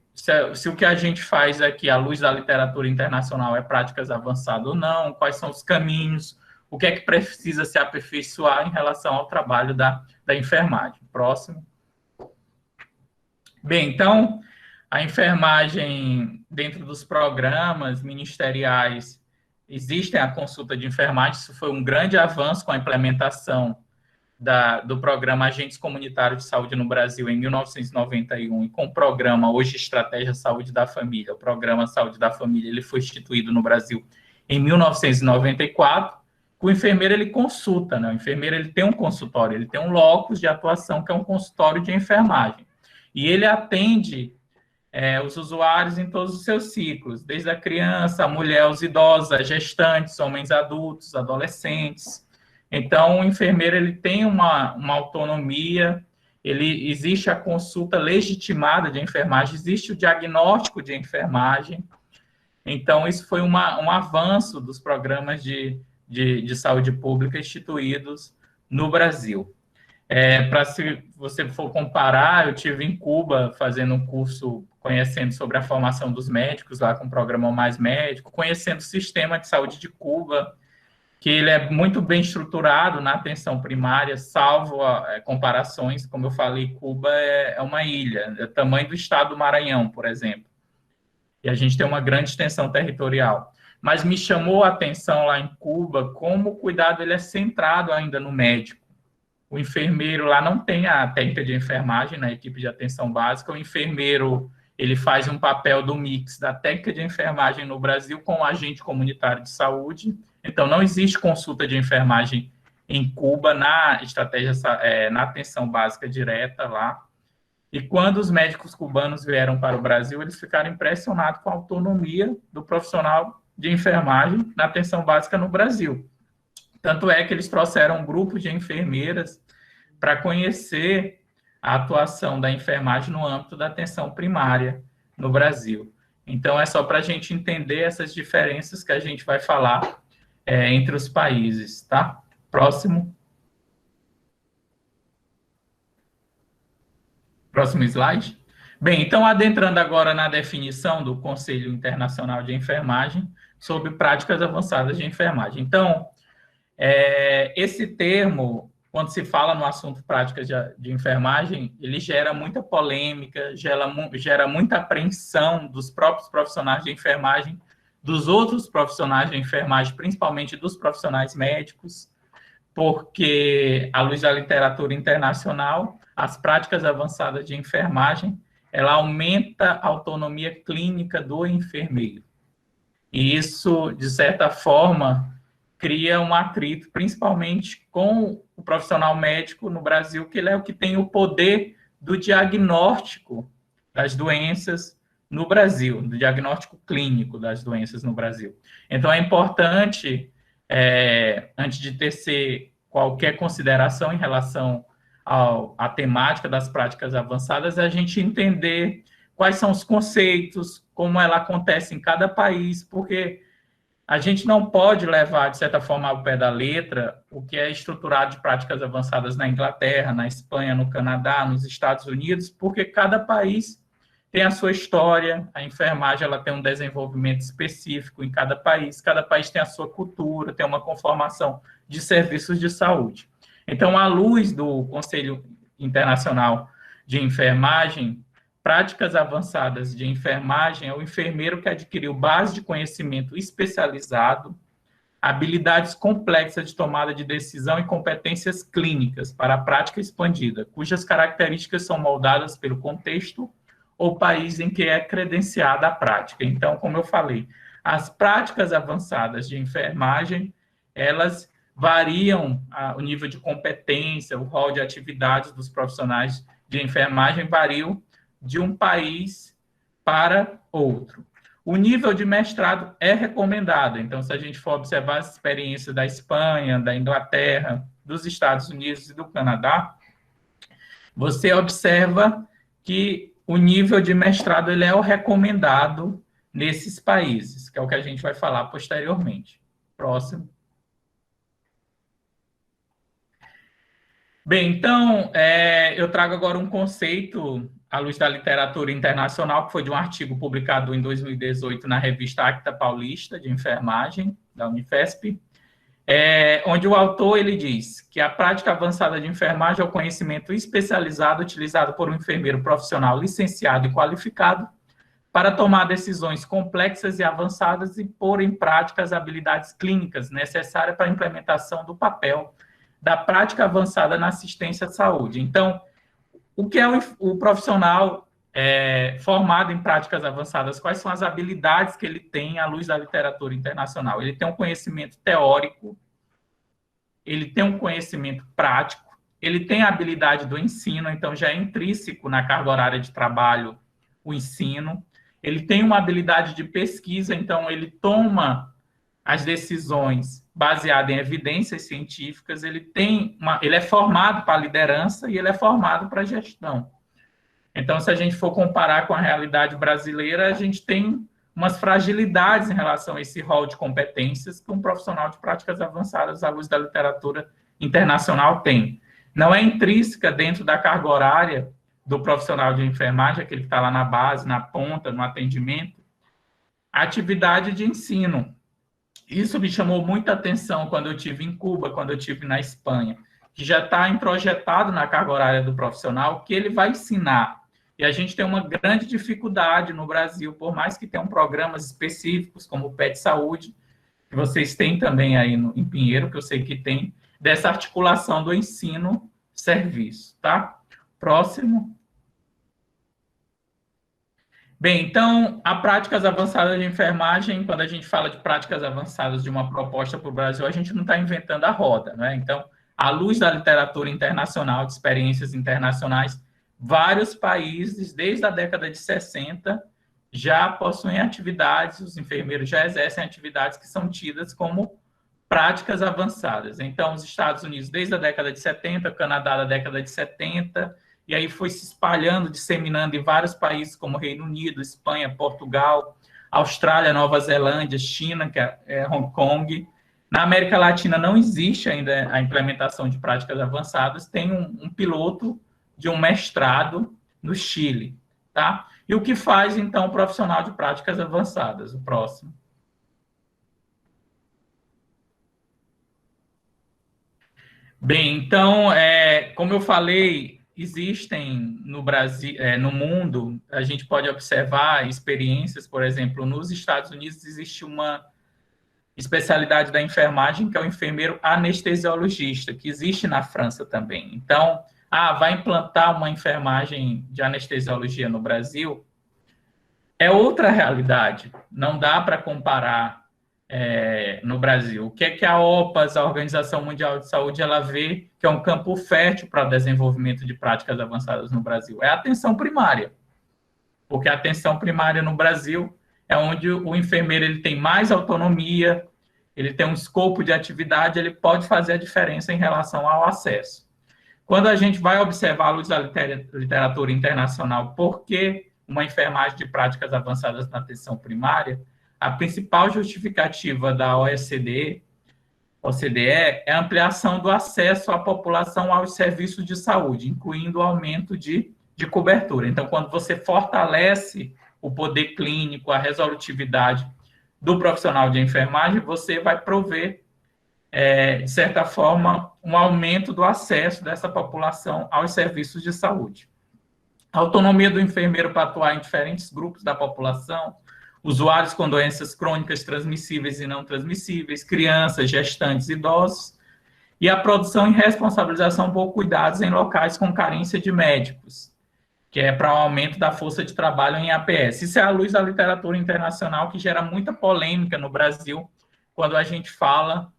se o que a gente faz aqui, à luz da literatura internacional, é práticas avançadas ou não, quais são os caminhos, o que é que precisa se aperfeiçoar em relação ao trabalho da enfermagem. Próximo. Bem, então, a enfermagem, dentro dos programas ministeriais, existem a consulta de enfermagem, isso foi um grande avanço com a implementação do programa Agentes Comunitários de Saúde no Brasil em 1991, e com o programa hoje Estratégia Saúde da Família, o programa Saúde da Família, ele foi instituído no Brasil em 1994, o enfermeiro ele consulta, né? O enfermeiro ele tem um consultório, ele tem um locus de atuação que é um consultório de enfermagem, e ele atende os usuários em todos os seus ciclos, desde a criança, a mulher, os idosos, as gestantes, homens adultos, adolescentes. Então, o enfermeiro ele tem uma autonomia, existe a consulta legitimada de enfermagem, existe o diagnóstico de enfermagem. Então, isso foi um avanço dos programas de saúde pública instituídos no Brasil. Para se você for comparar, eu tive em Cuba fazendo um curso conhecendo sobre a formação dos médicos, lá com o programa Mais Médico, conhecendo o sistema de saúde de Cuba, que ele é muito bem estruturado na atenção primária, salvo comparações, como eu falei, Cuba é uma ilha, é o tamanho do estado do Maranhão, por exemplo, e a gente tem uma grande extensão territorial. Mas me chamou a atenção lá em Cuba como o cuidado ele é centrado ainda no médico. O enfermeiro lá não tem a técnica de enfermagem na equipe de atenção básica, o enfermeiro ele faz um papel do mix da técnica de enfermagem no Brasil com o agente comunitário de saúde. Então, não existe consulta de enfermagem em Cuba na estratégia, na atenção básica direta lá. E quando os médicos cubanos vieram para o Brasil, eles ficaram impressionados com a autonomia do profissional de enfermagem na atenção básica no Brasil. Tanto é que eles trouxeram um grupo de enfermeiras para conhecer a atuação da enfermagem no âmbito da atenção primária no Brasil. Então, é só para a gente entender essas diferenças que a gente vai falar entre os países, tá? Próximo. Próximo slide. Bem, então, adentrando agora na definição do Conselho Internacional de Enfermagem sobre práticas avançadas de enfermagem. Então, esse termo, quando se fala no assunto práticas de enfermagem, ele gera muita polêmica, gera muita apreensão dos próprios profissionais de enfermagem, dos outros profissionais de enfermagem, principalmente dos profissionais médicos, porque, à luz da literatura internacional, as práticas avançadas de enfermagem, ela aumenta a autonomia clínica do enfermeiro. E isso, de certa forma, cria um atrito, principalmente com o profissional médico no Brasil, que ele é o que tem o poder do diagnóstico das doenças no Brasil, do diagnóstico clínico das doenças no Brasil. Então, é importante, antes de tecer qualquer consideração em relação à temática das práticas avançadas, a gente entender quais são os conceitos, como ela acontece em cada país, porque a gente não pode levar, de certa forma, ao pé da letra o que é estruturado de práticas avançadas na Inglaterra, na Espanha, no Canadá, nos Estados Unidos, porque cada país tem a sua história, a enfermagem ela tem um desenvolvimento específico em cada país tem a sua cultura, tem uma conformação de serviços de saúde. Então, à luz do Conselho Internacional de Enfermagem, práticas avançadas de enfermagem é o enfermeiro que adquiriu base de conhecimento especializado, habilidades complexas de tomada de decisão e competências clínicas para a prática expandida, cujas características são moldadas pelo contexto ou país em que é credenciada a prática. Então, como eu falei, as práticas avançadas de enfermagem, elas variam o nível de competência, o rol de atividades dos profissionais de enfermagem variam de um país para outro. O nível de mestrado é recomendado. Então, se a gente for observar as experiências da Espanha, da Inglaterra, dos Estados Unidos e do Canadá, você observa que o nível de mestrado ele é o recomendado nesses países, que é o que a gente vai falar posteriormente. Próximo. Bem, então, eu trago agora um conceito à luz da literatura internacional, que foi de um artigo publicado em 2018 na revista Acta Paulista de Enfermagem, da Unifesp, onde o autor ele diz que a prática avançada de enfermagem é o conhecimento especializado utilizado por um enfermeiro profissional licenciado e qualificado para tomar decisões complexas e avançadas e pôr em prática as habilidades clínicas necessárias para a implementação do papel da prática avançada na assistência à saúde. Então, o que é o profissional formado em práticas avançadas? Quais são as habilidades que ele tem à luz da literatura internacional? Ele tem um conhecimento teórico, ele tem um conhecimento prático, ele tem a habilidade do ensino, então já é intrínseco na carga horária de trabalho o ensino, ele tem uma habilidade de pesquisa, então ele toma as decisões baseadas em evidências científicas, ele é formado para a liderança e ele é formado para a gestão. Então, se a gente for comparar com a realidade brasileira, a gente tem umas fragilidades em relação a esse rol de competências que um profissional de práticas avançadas à luz da literatura internacional tem. Não é intrínseca dentro da carga horária do profissional de enfermagem, aquele que está lá na base, na ponta, no atendimento, a atividade de ensino. Isso me chamou muita atenção quando eu estive em Cuba, quando eu estive na Espanha, que já está introjetado na carga horária do profissional que ele vai ensinar. E a gente tem uma grande dificuldade no Brasil, por mais que tenham programas específicos, como o PET Saúde, que vocês têm também aí em Pinheiro, que eu sei que tem, dessa articulação do ensino-serviço, tá? Próximo. Bem, então, a práticas avançadas de enfermagem, quando a gente fala de práticas avançadas de uma proposta para o Brasil, a gente não está inventando a roda, né? Então, à luz da literatura internacional, de experiências internacionais, vários países, desde a década de 60, já possuem atividades, os enfermeiros já exercem atividades que são tidas como práticas avançadas. Então, os Estados Unidos, desde a década de 70, o Canadá da década de 70, e aí foi se espalhando, disseminando em vários países como Reino Unido, Espanha, Portugal, Austrália, Nova Zelândia, China, que é Hong Kong. Na América Latina não existe ainda a implementação de práticas avançadas, tem um piloto de um mestrado no Chile, tá? E o que faz, então, o profissional de práticas avançadas? O próximo. Bem, então, como eu falei, existem no Brasil, no mundo, a gente pode observar experiências, por exemplo, nos Estados Unidos existe uma especialidade da enfermagem que é o enfermeiro anestesiologista, que existe na França também. Então, vai implantar uma enfermagem de anestesiologia no Brasil? É outra realidade, não dá para comparar no Brasil. O que é que a OPAS, a Organização Mundial de Saúde, ela vê que é um campo fértil para o desenvolvimento de práticas avançadas no Brasil? É a atenção primária, porque a atenção primária no Brasil é onde o enfermeiro ele tem mais autonomia, ele tem um escopo de atividade, ele pode fazer a diferença em relação ao acesso. Quando a gente vai observar à luz da literatura internacional, por que uma enfermagem de práticas avançadas na atenção primária, a principal justificativa da OCDE é a ampliação do acesso à população aos serviços de saúde, incluindo o aumento de cobertura. Então, quando você fortalece o poder clínico, a resolutividade do profissional de enfermagem, você vai prover, de certa forma, um aumento do acesso dessa população aos serviços de saúde. A autonomia do enfermeiro para atuar em diferentes grupos da população, usuários com doenças crônicas transmissíveis e não transmissíveis, crianças, gestantes, idosos, e a produção e responsabilização por cuidados em locais com carência de médicos, que é para o aumento da força de trabalho em APS. Isso é à luz da literatura internacional, que gera muita polêmica no Brasil, quando a gente fala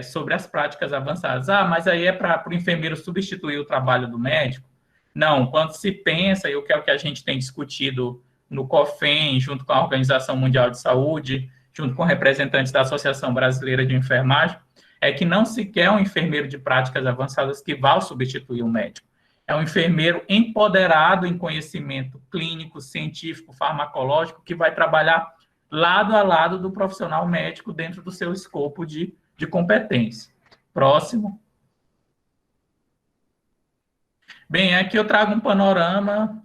sobre as práticas avançadas. Mas aí é para o enfermeiro substituir o trabalho do médico? Não, quando se pensa, e o que é o que a gente tem discutido no COFEN, junto com a Organização Mundial de Saúde, junto com representantes da Associação Brasileira de Enfermagem, é que não se quer um enfermeiro de práticas avançadas que vá substituir o médico. É um enfermeiro empoderado em conhecimento clínico, científico, farmacológico, que vai trabalhar lado a lado do profissional médico dentro do seu escopo de competência. Próximo. Bem, aqui eu trago um panorama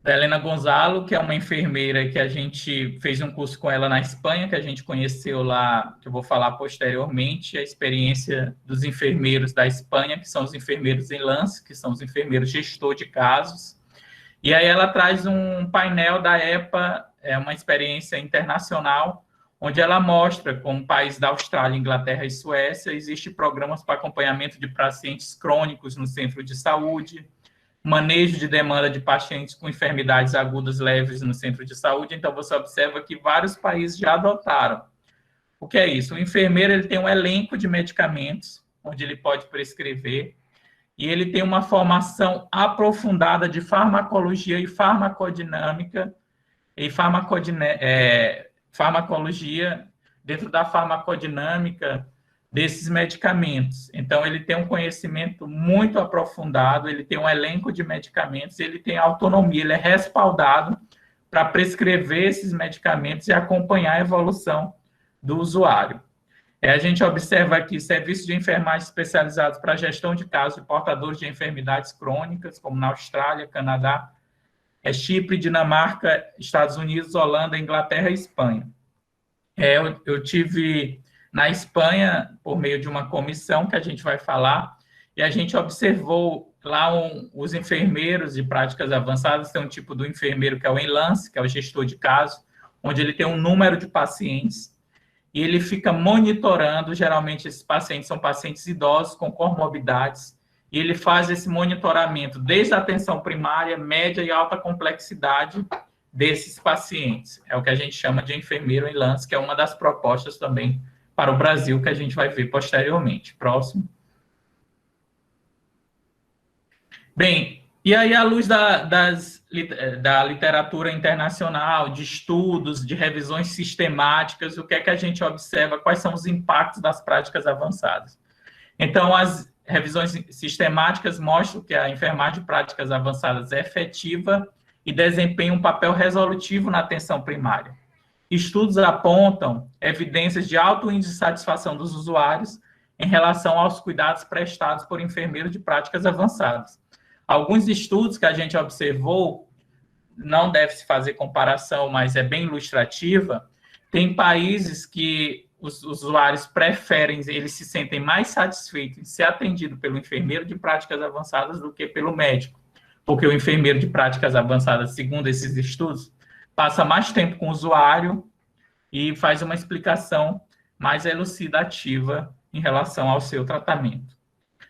da Helena Gonzalo, que é uma enfermeira que a gente fez um curso com ela na Espanha, que a gente conheceu lá, que eu vou falar posteriormente, a experiência dos enfermeiros da Espanha, que são os enfermeiros em lance, que são os enfermeiros gestor de casos. E aí ela traz um painel da EPA, uma experiência internacional, onde ela mostra, como país da Austrália, Inglaterra e Suécia, existem programas para acompanhamento de pacientes crônicos no centro de saúde, manejo de demanda de pacientes com enfermidades agudas leves no centro de saúde. Então, você observa que vários países já adotaram. O que é isso? O enfermeiro ele tem um elenco de medicamentos, onde ele pode prescrever, e ele tem uma formação aprofundada de farmacologia e farmacodinâmica, e farmacologia dentro da farmacodinâmica desses medicamentos. Então, ele tem um conhecimento muito aprofundado, ele tem um elenco de medicamentos, ele tem autonomia, ele é respaldado para prescrever esses medicamentos e acompanhar a evolução do usuário. A gente observa aqui serviços de enfermagem especializados para gestão de casos de portadores de enfermidades crônicas, como na Austrália, Canadá, Chipre, Dinamarca, Estados Unidos, Holanda, Inglaterra e Espanha. Eu tive na Espanha, por meio de uma comissão que a gente vai falar, e a gente observou lá os enfermeiros de práticas avançadas. Tem um tipo do enfermeiro que é o enlace, que é o gestor de casos, onde ele tem um número de pacientes, e ele fica monitorando. Geralmente esses pacientes são pacientes idosos com comorbidades, e ele faz esse monitoramento desde a atenção primária, média e alta complexidade desses pacientes. É o que a gente chama de enfermeiro em lance, que é uma das propostas também para o Brasil, que a gente vai ver posteriormente. Próximo. Bem, e aí, à luz da literatura internacional, de estudos, de revisões sistemáticas, o que é que a gente observa? Quais são os impactos das práticas avançadas? Então, as revisões sistemáticas mostram que a enfermagem de práticas avançadas é efetiva e desempenha um papel resolutivo na atenção primária. Estudos apontam evidências de alto índice de satisfação dos usuários em relação aos cuidados prestados por enfermeiros de práticas avançadas. Alguns estudos que a gente observou, não deve se fazer comparação, mas é bem ilustrativa, tem países que os usuários preferem, eles se sentem mais satisfeitos em ser atendido pelo enfermeiro de práticas avançadas do que pelo médico, porque o enfermeiro de práticas avançadas, segundo esses estudos, passa mais tempo com o usuário e faz uma explicação mais elucidativa em relação ao seu tratamento.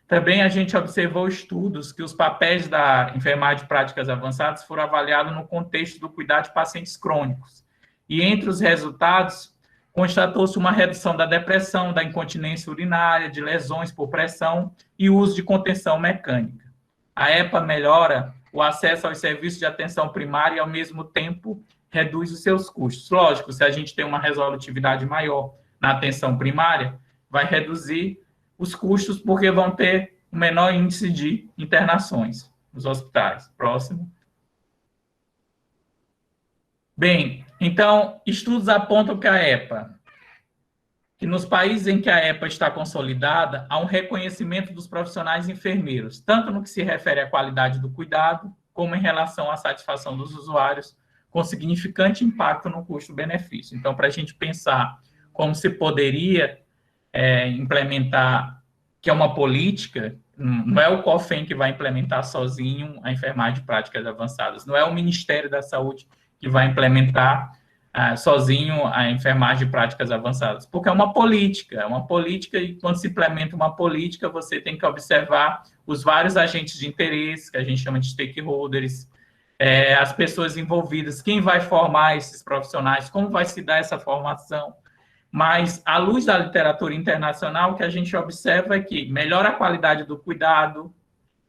Também a gente observou estudos que os papéis da enfermagem de práticas avançadas foram avaliados no contexto do cuidado de pacientes crônicos. E entre os resultados, constatou-se uma redução da depressão, da incontinência urinária, de lesões por pressão e uso de contenção mecânica. A EPA melhora o acesso aos serviços de atenção primária e, ao mesmo tempo, reduz os seus custos. Lógico, se a gente tem uma resolutividade maior na atenção primária, vai reduzir os custos, porque vão ter um menor índice de internações nos hospitais. Próximo. Bem, então, estudos apontam que que nos países em que a EPA está consolidada, há um reconhecimento dos profissionais enfermeiros, tanto no que se refere à qualidade do cuidado, como em relação à satisfação dos usuários, com significante impacto no custo-benefício. Então, para a gente pensar como se poderia implementar, que é uma política, não é o COFEN que vai implementar sozinho a enfermagem de práticas avançadas, não é o Ministério da Saúde que vai implementar sozinho a enfermagem de práticas avançadas, porque é uma política, e quando se implementa uma política, você tem que observar os vários agentes de interesse, que a gente chama de stakeholders, as pessoas envolvidas, quem vai formar esses profissionais, como vai se dar essa formação. Mas, à luz da literatura internacional, o que a gente observa é que melhora a qualidade do cuidado,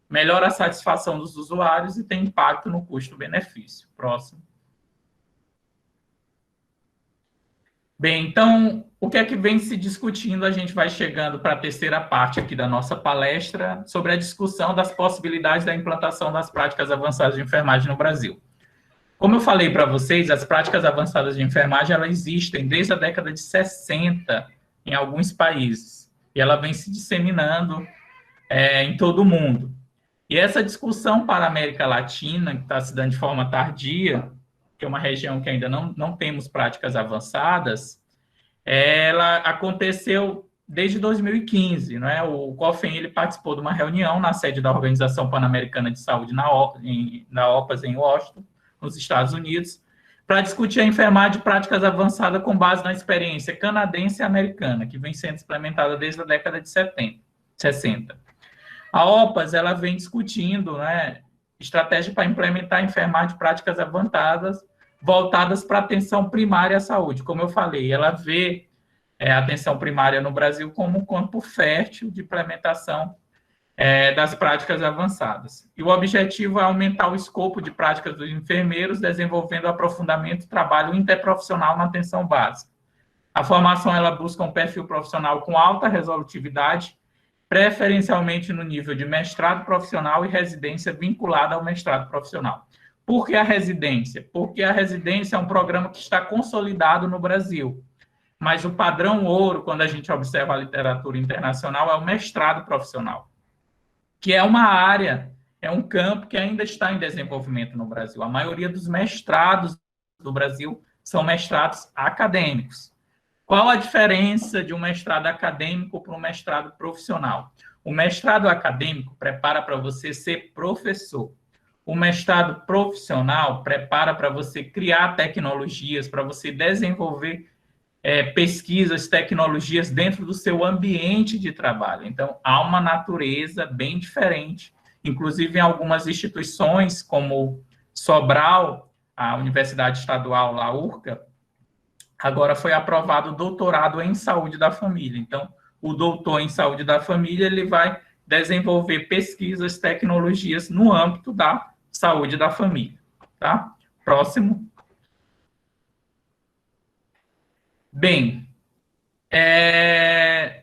melhora a satisfação dos usuários e tem impacto no custo-benefício. Próximo. Bem, então, o que é que vem se discutindo? A gente vai chegando para a terceira parte aqui da nossa palestra, sobre a discussão das possibilidades da implantação das práticas avançadas de enfermagem no Brasil. Como eu falei para vocês, as práticas avançadas de enfermagem, elas existem desde a década de 60 em alguns países, e ela vem se disseminando em todo o mundo. E essa discussão para a América Latina, que está se dando de forma tardia, que é uma região que ainda não temos práticas avançadas, ela aconteceu desde 2015, não é? O COFEN, ele participou de uma reunião na sede da Organização Pan-Americana de Saúde, na OPAS, em Washington, nos Estados Unidos, para discutir a enfermagem de práticas avançadas com base na experiência canadense e americana, que vem sendo implementada desde a década de 60. A OPAS, ela vem discutindo, né, estratégia para implementar a enfermagem de práticas avançadas voltadas para a atenção primária à saúde. Como eu falei, ela vê a atenção primária no Brasil como um campo fértil de implementação das práticas avançadas. E o objetivo é aumentar o escopo de práticas dos enfermeiros, desenvolvendo aprofundamento e trabalho interprofissional na atenção básica. A formação, ela busca um perfil profissional com alta resolutividade, preferencialmente no nível de mestrado profissional e residência vinculada ao mestrado profissional. Por que a residência? Porque a residência é um programa que está consolidado no Brasil, mas o padrão ouro, quando a gente observa a literatura internacional, é o mestrado profissional, que é uma área, é um campo que ainda está em desenvolvimento no Brasil. A maioria dos mestrados do Brasil são mestrados acadêmicos. Qual a diferença de um mestrado acadêmico para um mestrado profissional? O mestrado acadêmico prepara para você ser professor. O mestrado profissional prepara para você criar tecnologias, para você desenvolver pesquisas, tecnologias dentro do seu ambiente de trabalho. Então, há uma natureza bem diferente. Inclusive, em algumas instituições, como Sobral, a Universidade Estadual La Urca, agora foi aprovado o doutorado em saúde da família. Então, o doutor em saúde da família, ele vai desenvolver pesquisas, tecnologias no âmbito da saúde da família. Tá? Próximo. Bem,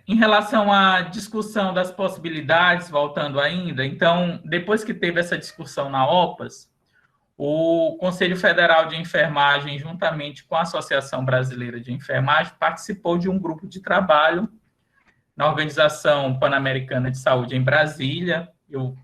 em relação à discussão das possibilidades, voltando ainda, então, depois que teve essa discussão na OPAS, o Conselho Federal de Enfermagem, juntamente com a Associação Brasileira de Enfermagem, participou de um grupo de trabalho na Organização Pan-Americana de Saúde em Brasília. Eu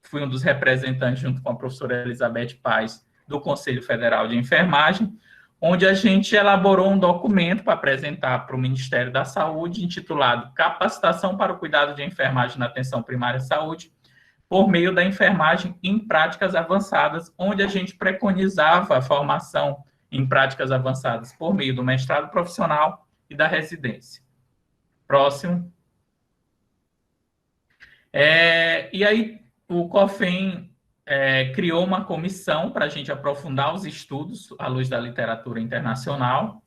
fui um dos representantes, junto com a professora Elizabeth Paz, do Conselho Federal de Enfermagem, onde a gente elaborou um documento para apresentar para o Ministério da Saúde, intitulado Capacitação para o Cuidado de Enfermagem na Atenção Primária à Saúde, por meio da enfermagem em práticas avançadas, onde a gente preconizava a formação em práticas avançadas por meio do mestrado profissional e da residência. Próximo. E aí, o COFEM criou uma comissão para a gente aprofundar os estudos à luz da literatura internacional,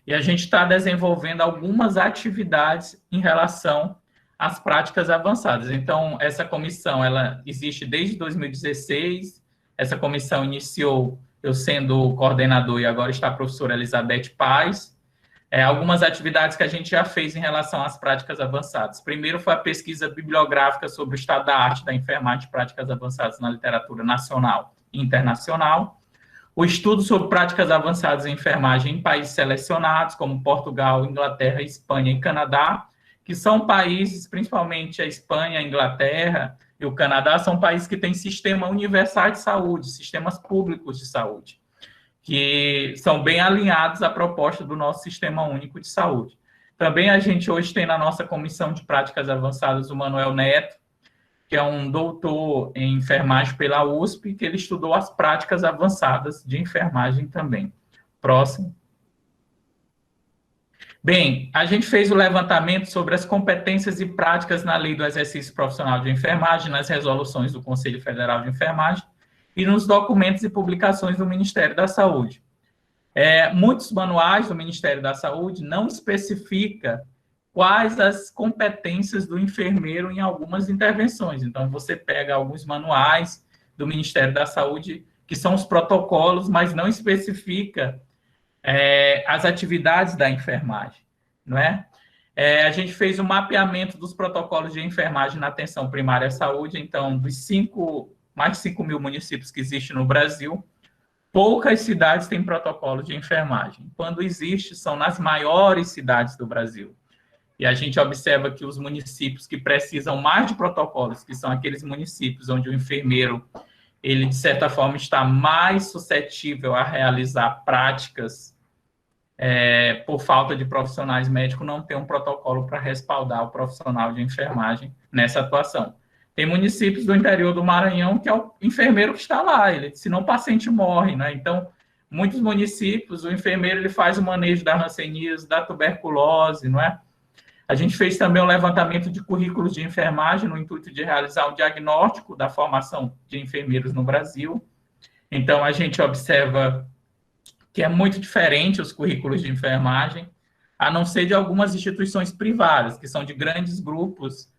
e a gente está desenvolvendo algumas atividades em relação às práticas avançadas. Então, essa comissão, ela existe desde 2016, essa comissão iniciou eu sendo coordenador, e agora está a professora Elizabeth Paz. Algumas atividades que a gente já fez em relação às práticas avançadas. Primeiro foi a pesquisa bibliográfica sobre o estado da arte da enfermagem de práticas avançadas na literatura nacional e internacional. O estudo sobre práticas avançadas em enfermagem em países selecionados, como Portugal, Inglaterra, Espanha e Canadá, que são países, principalmente a Espanha, a Inglaterra e o Canadá, são países que têm sistema universal de saúde, sistemas públicos de saúde, que são bem alinhados à proposta do nosso Sistema Único de Saúde. Também a gente hoje tem na nossa Comissão de Práticas Avançadas o Manuel Neto, que é um doutor em enfermagem pela USP, que ele estudou as práticas avançadas de enfermagem também. Próximo. Bem, a gente fez o levantamento sobre as competências e práticas na Lei do Exercício Profissional de Enfermagem, nas resoluções do Conselho Federal de Enfermagem, e nos documentos e publicações do Ministério da Saúde. Muitos manuais do Ministério da Saúde não especificam quais as competências do enfermeiro em algumas intervenções. Então, você pega alguns manuais do Ministério da Saúde, que são os protocolos, mas não especifica as atividades da enfermagem, não é? A gente fez um mapeamento dos protocolos de enfermagem na atenção primária à saúde, então, dos mais de 5 mil municípios que existem no Brasil, poucas cidades têm protocolo de enfermagem. Quando existe, são nas maiores cidades do Brasil. E a gente observa que os municípios que precisam mais de protocolos, que são aqueles municípios onde o enfermeiro, ele, de certa forma, está mais suscetível a realizar práticas por falta de profissionais médicos, não tem um protocolo para respaldar o profissional de enfermagem nessa atuação. Tem municípios do interior do Maranhão que é o enfermeiro que está lá, senão o paciente morre, né? Então, muitos municípios, o enfermeiro ele faz o manejo da hanseníase, da tuberculose, não é? A gente fez também um levantamento de currículos de enfermagem no intuito de realizar um diagnóstico da formação de enfermeiros no Brasil. Então, a gente observa que é muito diferente os currículos de enfermagem, a não ser de algumas instituições privadas, que são de grandes grupos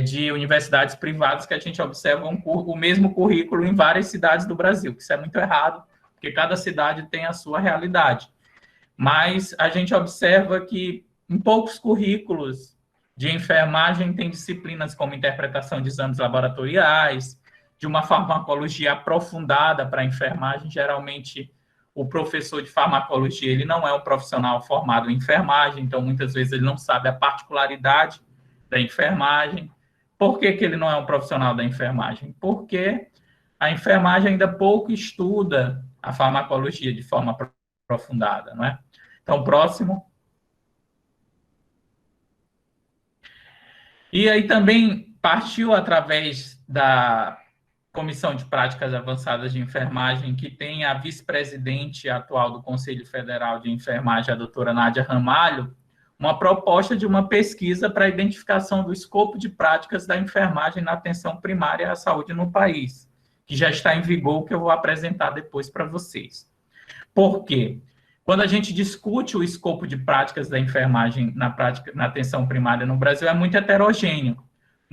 de universidades privadas, que a gente observa o mesmo currículo em várias cidades do Brasil, que isso é muito errado, porque cada cidade tem a sua realidade. Mas a gente observa que em poucos currículos de enfermagem tem disciplinas como interpretação de exames laboratoriais, de uma farmacologia aprofundada para a enfermagem, geralmente o professor de farmacologia, ele não é um profissional formado em enfermagem, então muitas vezes ele não sabe a particularidade da enfermagem. Por que que ele não é um profissional da enfermagem? Porque a enfermagem ainda pouco estuda a farmacologia de forma aprofundada, não é? Então, próximo. E aí também partiu através da Comissão de Práticas Avançadas de Enfermagem, que tem a vice-presidente atual do Conselho Federal de Enfermagem, a doutora Nádia Ramalho, uma proposta de uma pesquisa para a identificação do escopo de práticas da enfermagem na atenção primária à saúde no país, que já está em vigor, que eu vou apresentar depois para vocês. Por quê? Quando a gente discute o escopo de práticas da enfermagem na atenção primária no Brasil, é muito heterogêneo.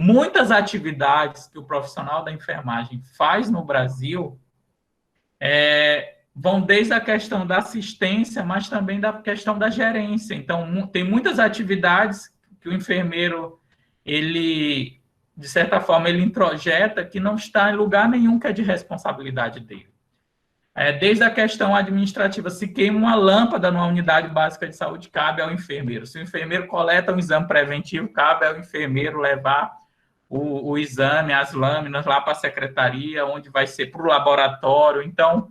Muitas atividades que o profissional da enfermagem faz no Brasil vão desde a questão da assistência, mas também da questão da gerência. Então, tem muitas atividades que o enfermeiro, ele, de certa forma, ele introjeta que não está em lugar nenhum que é de responsabilidade dele. Desde a questão administrativa, se queima uma lâmpada numa unidade básica de saúde, cabe ao enfermeiro. Se o enfermeiro coleta um exame preventivo, cabe ao enfermeiro levar o exame, as lâminas lá para a secretaria, onde vai ser para o laboratório. Então,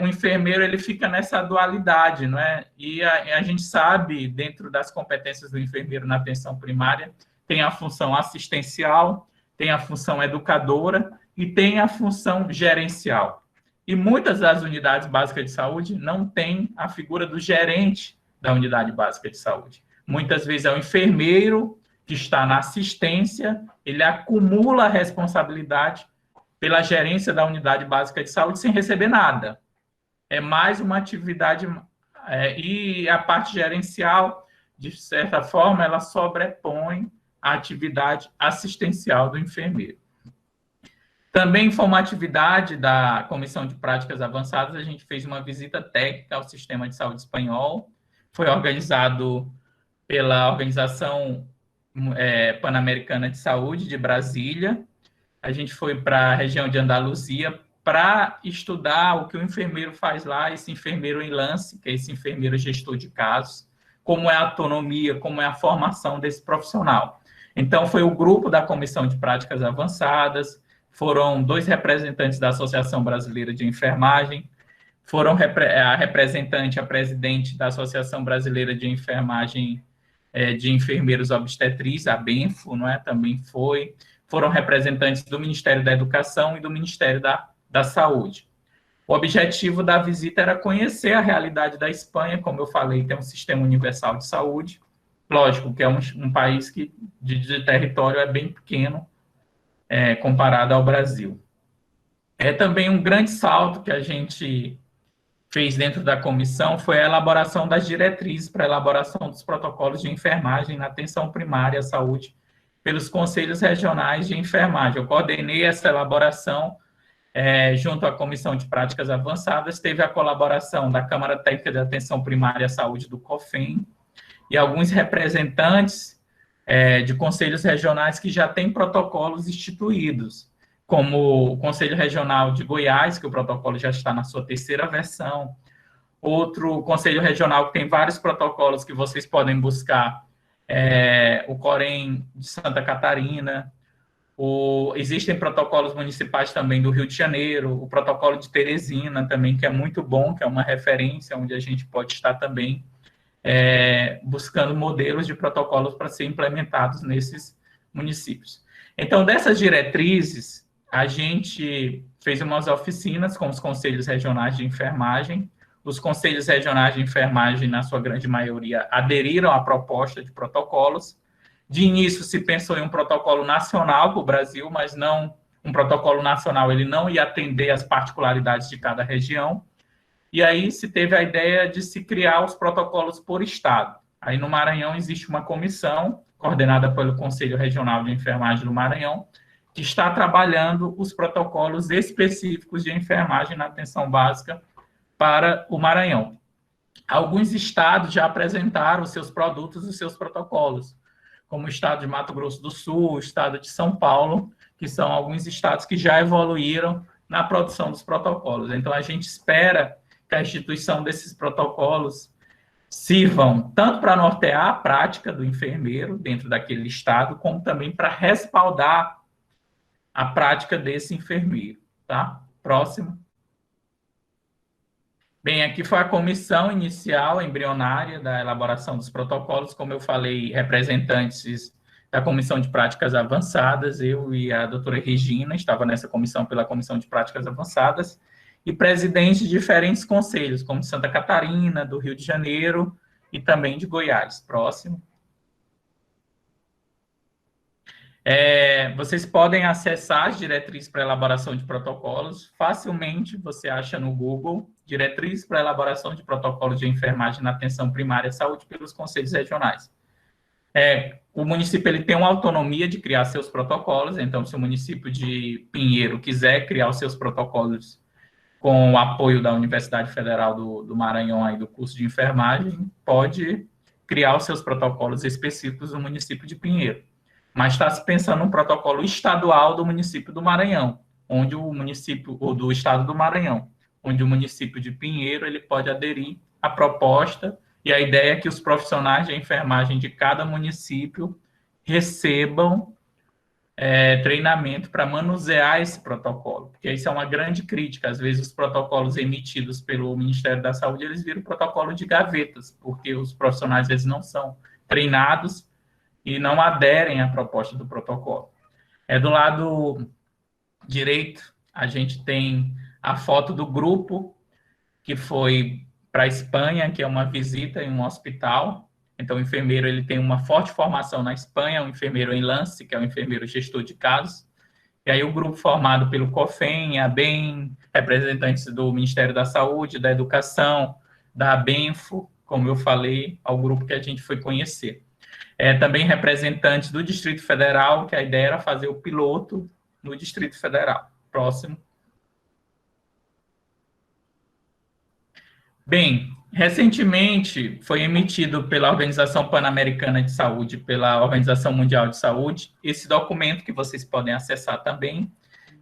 o enfermeiro ele fica nessa dualidade, não é? E a gente sabe, dentro das competências do enfermeiro na atenção primária, tem a função assistencial, tem a função educadora e tem a função gerencial. E muitas das unidades básicas de saúde não têm a figura do gerente da unidade básica de saúde. Muitas vezes é o enfermeiro que está na assistência, ele acumula a responsabilidade pela gerência da unidade básica de saúde sem receber nada. É mais uma atividade, e a parte gerencial, de certa forma, ela sobrepõe a atividade assistencial do enfermeiro. Também foi uma atividade da Comissão de Práticas Avançadas, a gente fez uma visita técnica ao Sistema de Saúde Espanhol, foi organizado pela Organização Pan-Americana de Saúde de Brasília. A gente foi para a região de Andaluzia para estudar o que o enfermeiro faz lá, esse enfermeiro em lance, que é esse enfermeiro gestor de casos, como é a autonomia, como é a formação desse profissional. Então, foi o grupo da Comissão de Práticas Avançadas, foram 2 representantes da Associação Brasileira de Enfermagem, foram a representante, a presidente da Associação Brasileira de Enfermagem de Enfermeiros Obstetrizes, a BENFO, não é? Também foram representantes do Ministério da Educação e do Ministério da Saúde. O objetivo da visita era conhecer a realidade da Espanha, como eu falei, tem um sistema universal de saúde, lógico que é um país que de território é bem pequeno, comparado ao Brasil. É também um grande salto que a gente fez dentro da comissão foi a elaboração das diretrizes para a elaboração dos protocolos de enfermagem na atenção primária à saúde pelos conselhos regionais de enfermagem. Eu coordenei essa elaboração junto à Comissão de Práticas Avançadas, teve a colaboração da Câmara Técnica de Atenção Primária à Saúde do COFEM e alguns representantes de conselhos regionais que já têm protocolos instituídos, como o Conselho Regional de Goiás, que o protocolo já está na sua 3ª versão, outro conselho regional que tem vários protocolos que vocês podem buscar, o COREM de Santa Catarina, existem protocolos municipais também do Rio de Janeiro, o protocolo de Teresina também, que é muito bom, que é uma referência onde a gente pode estar também buscando modelos de protocolos para ser implementados nesses municípios. Então, dessas diretrizes, a gente fez umas oficinas com os conselhos regionais de enfermagem. Os conselhos regionais de enfermagem, na sua grande maioria, aderiram à proposta de protocolos. De início, se pensou em um protocolo nacional para o Brasil, mas não um protocolo nacional, ele não ia atender às particularidades de cada região. E aí se teve a ideia de se criar os protocolos por estado. Aí no Maranhão existe uma comissão, coordenada pelo Conselho Regional de Enfermagem do Maranhão, que está trabalhando os protocolos específicos de enfermagem na atenção básica para o Maranhão. Alguns estados já apresentaram os seus produtos e os seus protocolos, como o estado de Mato Grosso do Sul, o estado de São Paulo, que são alguns estados que já evoluíram na produção dos protocolos. Então, a gente espera que a instituição desses protocolos sirvam tanto para nortear a prática do enfermeiro dentro daquele estado, como também para respaldar a prática desse enfermeiro, tá? Próximo. Bem, aqui foi a comissão inicial, embrionária, da elaboração dos protocolos, como eu falei, representantes da Comissão de Práticas Avançadas, eu e a doutora Regina, estava nessa comissão pela Comissão de Práticas Avançadas, e presidentes de diferentes conselhos, como de Santa Catarina, do Rio de Janeiro e também de Goiás. Próximo. Vocês podem acessar as diretrizes para elaboração de protocolos. Facilmente você acha no Google diretrizes para elaboração de protocolos de enfermagem na atenção primária à saúde pelos conselhos regionais. O município ele tem uma autonomia de criar seus protocolos, então se o município de Pinheiro quiser criar os seus protocolos com o apoio da Universidade Federal do Maranhão e do curso de enfermagem, pode criar os seus protocolos específicos no município de Pinheiro. Mas está se pensando num protocolo estadual do município do Maranhão, onde o município, ou do estado do Maranhão, onde o município de Pinheiro ele pode aderir à proposta, e a ideia é que os profissionais de enfermagem de cada município recebam treinamento para manusear esse protocolo, porque isso é uma grande crítica. Às vezes os protocolos emitidos pelo Ministério da Saúde, eles viram protocolo de gavetas, porque os profissionais eles não são treinados e não aderem à proposta do protocolo. Do lado direito, a gente tem a foto do grupo que foi para a Espanha, que é uma visita em um hospital. Então, o enfermeiro ele tem uma forte formação na Espanha, o enfermeiro enlace, que é o enfermeiro gestor de casos. E aí o grupo formado pelo COFEM, a ABEM, representantes do Ministério da Saúde, da Educação, da ABENFO, como eu falei, ao grupo que a gente foi conhecer. Também representantes do Distrito Federal, que a ideia era fazer o piloto no Distrito Federal. Próximo. Bem, recentemente foi emitido pela Organização Pan-Americana de Saúde, pela Organização Mundial de Saúde, esse documento que vocês podem acessar também,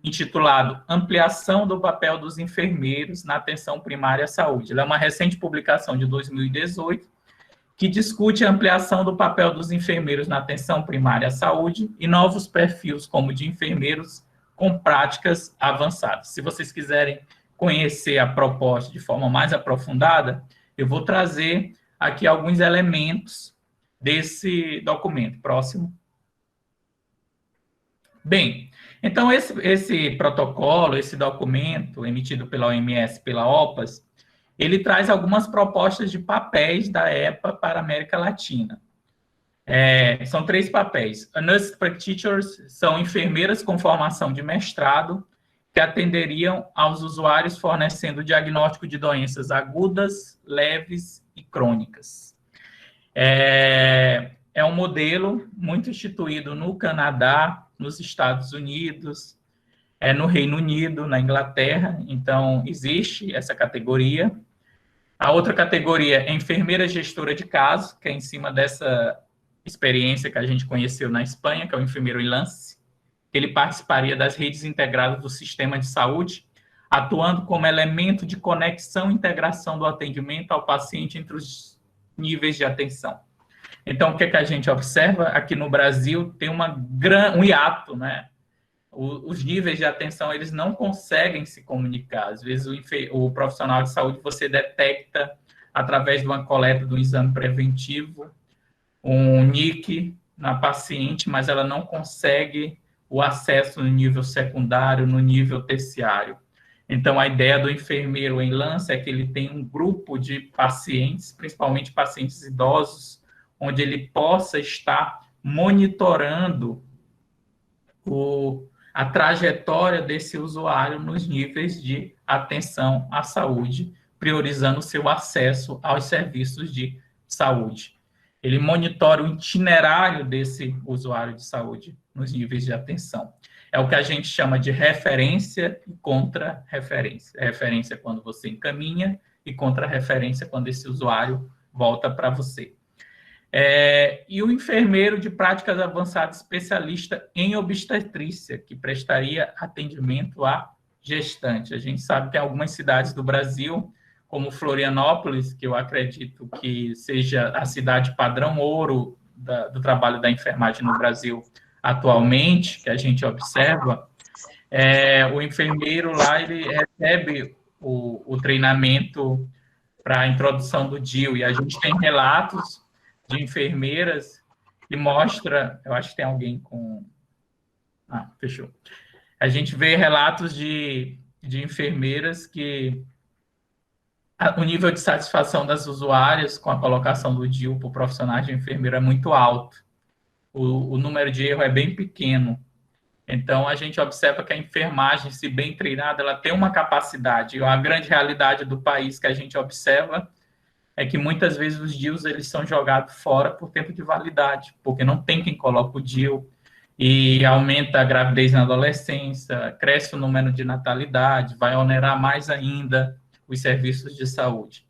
intitulado Ampliação do papel dos enfermeiros na atenção primária à saúde. Ela é uma recente publicação de 2018, que discute a ampliação do papel dos enfermeiros na atenção primária à saúde e novos perfis como de enfermeiros com práticas avançadas. Se vocês quiserem conhecer a proposta de forma mais aprofundada, eu vou trazer aqui alguns elementos desse documento. Próximo. Bem, então esse protocolo, esse documento emitido pela OMS, pela OPAS, ele traz algumas propostas de papéis da EPA para a América Latina. São 3 papéis. Nurse Practitioners são enfermeiras com formação de mestrado, que atenderiam aos usuários fornecendo diagnóstico de doenças agudas, leves e crônicas. É um modelo muito instituído no Canadá, nos Estados Unidos, no Reino Unido, na Inglaterra, então existe essa categoria. A outra categoria é enfermeira gestora de casos, que é em cima dessa experiência que a gente conheceu na Espanha, que é o enfermeiro enlace. Ele participaria das redes integradas do sistema de saúde, atuando como elemento de conexão e integração do atendimento ao paciente entre os níveis de atenção. Então, o que a gente observa? Aqui no Brasil tem um hiato, né? Os níveis de atenção, eles não conseguem se comunicar. Às vezes, o profissional de saúde, você detecta, através de uma coleta do exame preventivo, um NIC na paciente, mas ela não consegue o acesso no nível secundário, no nível terciário. Então, a ideia do enfermeiro enlace é que ele tem um grupo de pacientes, principalmente pacientes idosos, onde ele possa estar monitorando a trajetória desse usuário nos níveis de atenção à saúde, priorizando o seu acesso aos serviços de saúde. Ele monitora o itinerário desse usuário de saúde nos níveis de atenção. É o que a gente chama de referência e contra-referência. Referência é quando você encaminha e contra-referência quando esse usuário volta para você. E o enfermeiro de práticas avançadas especialista em obstetrícia, que prestaria atendimento à gestante. A gente sabe que em algumas cidades do Brasil, como Florianópolis, que eu acredito que seja a cidade padrão ouro do trabalho da enfermagem no Brasil atualmente, que a gente observa, o enfermeiro lá, ele recebe o treinamento para a introdução do DIU, e a gente tem relatos de enfermeiras que mostra, eu acho que tem alguém com... fechou. A gente vê relatos de enfermeiras que o nível de satisfação das usuárias com a colocação do DIU para o profissional de enfermeiro é muito alto. O número de erro é bem pequeno. Então, a gente observa que a enfermagem, se bem treinada, ela tem uma capacidade. E a grande realidade do país que a gente observa é que muitas vezes os DIUs eles são jogados fora por tempo de validade, porque não tem quem coloque o DIU, e aumenta a gravidez na adolescência, cresce o número de natalidade, vai onerar mais ainda os serviços de saúde.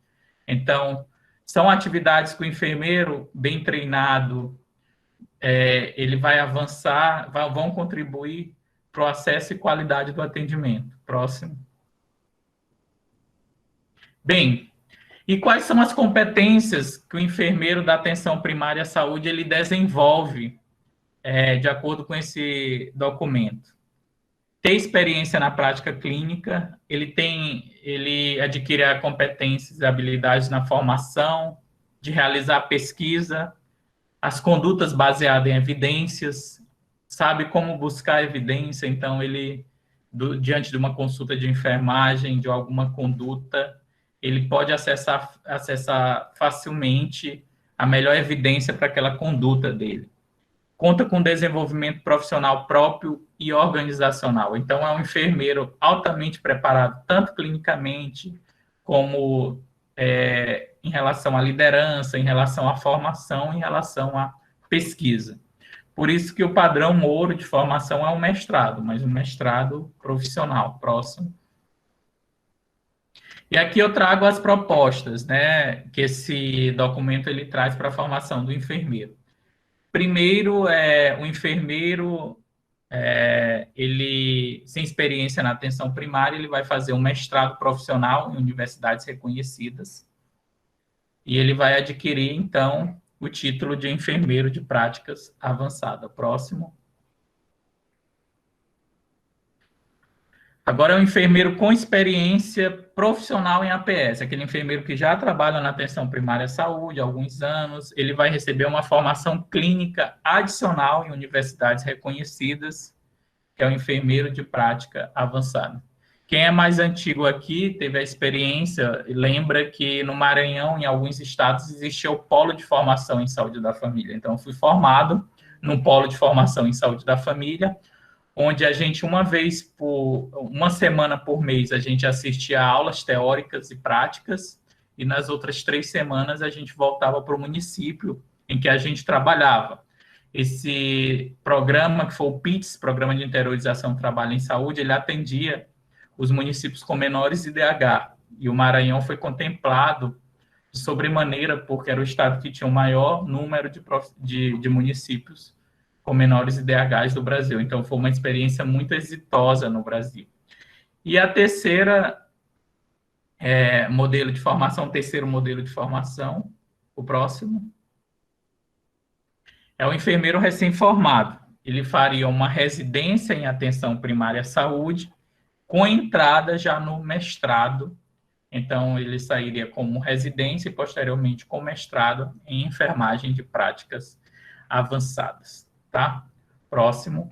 Então, são atividades que o enfermeiro, bem treinado, ele vai avançar, vão contribuir para o acesso e qualidade do atendimento. Próximo. Bem, e quais são as competências que o enfermeiro da atenção primária à saúde ele desenvolve de acordo com esse documento? Ter experiência na prática clínica, ele adquire competências e habilidades na formação, de realizar pesquisa, as condutas baseadas em evidências, sabe como buscar evidência, então ele, diante de uma consulta de enfermagem, de alguma conduta, ele pode acessar facilmente a melhor evidência para aquela conduta dele. Conta com desenvolvimento profissional próprio e organizacional. Então, é um enfermeiro altamente preparado, tanto clinicamente, como em relação à liderança, em relação à formação, em relação à pesquisa. Por isso que o padrão ouro de formação é o mestrado, mas um mestrado profissional. Próximo. E aqui eu trago as propostas, né, que esse documento ele traz para a formação do enfermeiro. Primeiro, o enfermeiro, ele, sem experiência na atenção primária, ele vai fazer um mestrado profissional em universidades reconhecidas e ele vai adquirir, então, o título de enfermeiro de práticas avançada. Próximo. Agora é um enfermeiro com experiência profissional em APS, aquele enfermeiro que já trabalha na atenção primária à saúde há alguns anos, ele vai receber uma formação clínica adicional em universidades reconhecidas, que é o enfermeiro de prática avançada. Quem é mais antigo aqui, teve a experiência, lembra que no Maranhão, em alguns estados, existia o polo de formação em saúde da família. Então, eu fui formado no polo de formação em saúde da família, onde a gente, uma semana por mês, a gente assistia a aulas teóricas e práticas, e nas outras 3 semanas a gente voltava para o município em que a gente trabalhava. Esse programa, que foi o PITS, Programa de Interiorização do Trabalho em Saúde, ele atendia os municípios com menores IDH, e o Maranhão foi contemplado de sobremaneira, porque era o estado que tinha o maior número de municípios com menores IDHs do Brasil. Então, foi uma experiência muito exitosa no Brasil. E a terceira modelo de formação, terceiro modelo de formação, o próximo, é o enfermeiro recém-formado. Ele faria uma residência em atenção primária à saúde, com entrada já no mestrado. Então, ele sairia como residência e, posteriormente, com mestrado em enfermagem de práticas avançadas. Tá? Próximo.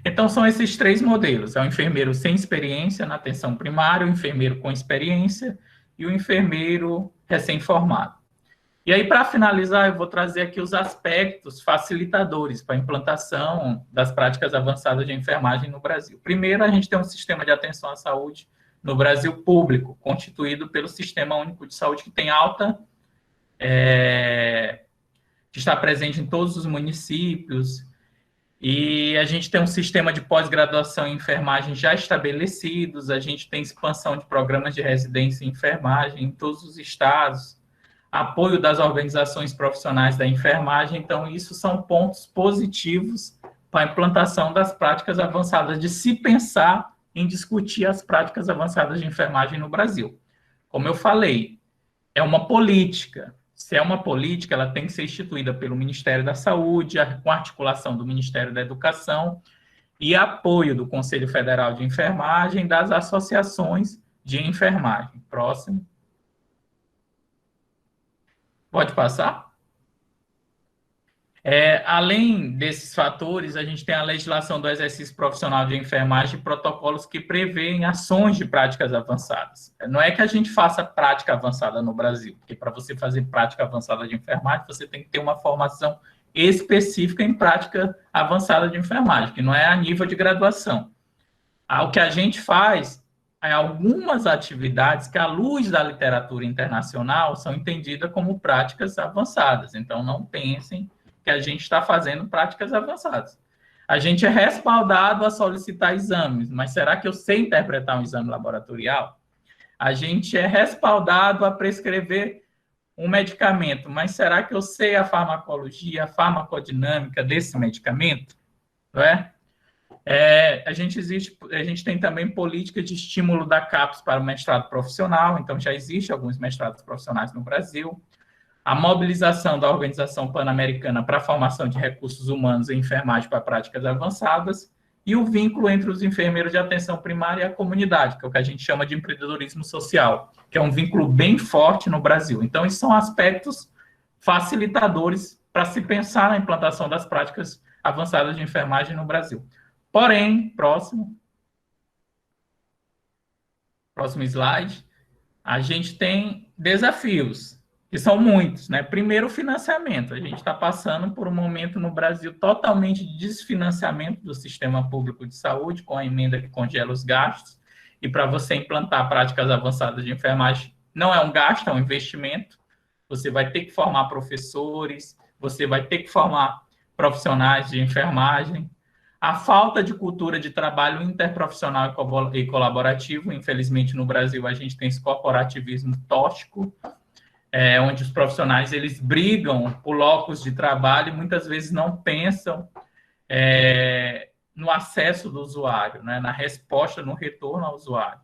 Então, são esses 3 modelos. É o enfermeiro sem experiência na atenção primária, o enfermeiro com experiência e o enfermeiro recém-formado. E aí, para finalizar, eu vou trazer aqui os aspectos facilitadores para a implantação das práticas avançadas de enfermagem no Brasil. Primeiro, a gente tem um sistema de atenção à saúde no Brasil público, constituído pelo Sistema Único de Saúde, que tem que está presente em todos os municípios, e a gente tem um sistema de pós-graduação em enfermagem já estabelecidos, a gente tem expansão de programas de residência em enfermagem em todos os estados, apoio das organizações profissionais da enfermagem. Então, isso são pontos positivos para a implantação das práticas avançadas, de se pensar em discutir as práticas avançadas de enfermagem no Brasil. Como eu falei, é uma política. Se é uma política, ela tem que ser instituída pelo Ministério da Saúde, com articulação do Ministério da Educação e apoio do Conselho Federal de Enfermagem, das associações de enfermagem. Próximo. Pode passar? Além desses fatores, a gente tem a legislação do exercício profissional de enfermagem e protocolos que prevêem ações de práticas avançadas. Não é que a gente faça prática avançada no Brasil, porque para você fazer prática avançada de enfermagem, você tem que ter uma formação específica em prática avançada de enfermagem, que não é a nível de graduação. O que a gente faz é algumas atividades que, à luz da literatura internacional, são entendidas como práticas avançadas. Então, não pensem que a gente está fazendo práticas avançadas. A gente é respaldado a solicitar exames, mas será que eu sei interpretar um exame laboratorial? A gente é respaldado a prescrever um medicamento, mas será que eu sei a farmacologia, a farmacodinâmica desse medicamento? Não é? A gente tem também política de estímulo da CAPES para o mestrado profissional, então já existe alguns mestrados profissionais no Brasil. A mobilização da Organização Pan-Americana para a formação de recursos humanos em enfermagem para práticas avançadas e o vínculo entre os enfermeiros de atenção primária e a comunidade, que é o que a gente chama de empreendedorismo social, que é um vínculo bem forte no Brasil. Então, esses são aspectos facilitadores para se pensar na implantação das práticas avançadas de enfermagem no Brasil. Porém, próximo slide, a gente tem desafios, que são muitos, né? Primeiro, o financiamento. A gente está passando por um momento no Brasil totalmente de desfinanciamento do sistema público de saúde, com a emenda que congela os gastos, e para você implantar práticas avançadas de enfermagem, não é um gasto, é um investimento. Você vai ter que formar professores, você vai ter que formar profissionais de enfermagem. A falta de cultura de trabalho interprofissional e colaborativo, infelizmente no Brasil a gente tem esse corporativismo tóxico, onde os profissionais eles brigam por locos de trabalho e muitas vezes não pensam no acesso do usuário, né, na resposta, no retorno ao usuário.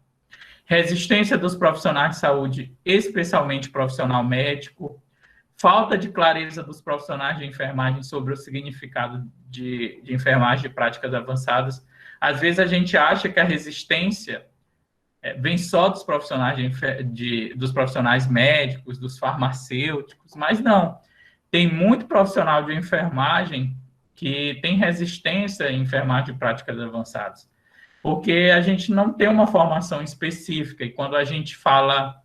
Resistência dos profissionais de saúde, especialmente profissional médico, falta de clareza dos profissionais de enfermagem sobre o significado de enfermagem de práticas avançadas. Às vezes a gente acha que a resistência vem só dos profissionais, dos profissionais médicos, dos farmacêuticos, mas não. Tem muito profissional de enfermagem que tem resistência em enfermagem de práticas avançadas, porque a gente não tem uma formação específica, e quando a gente fala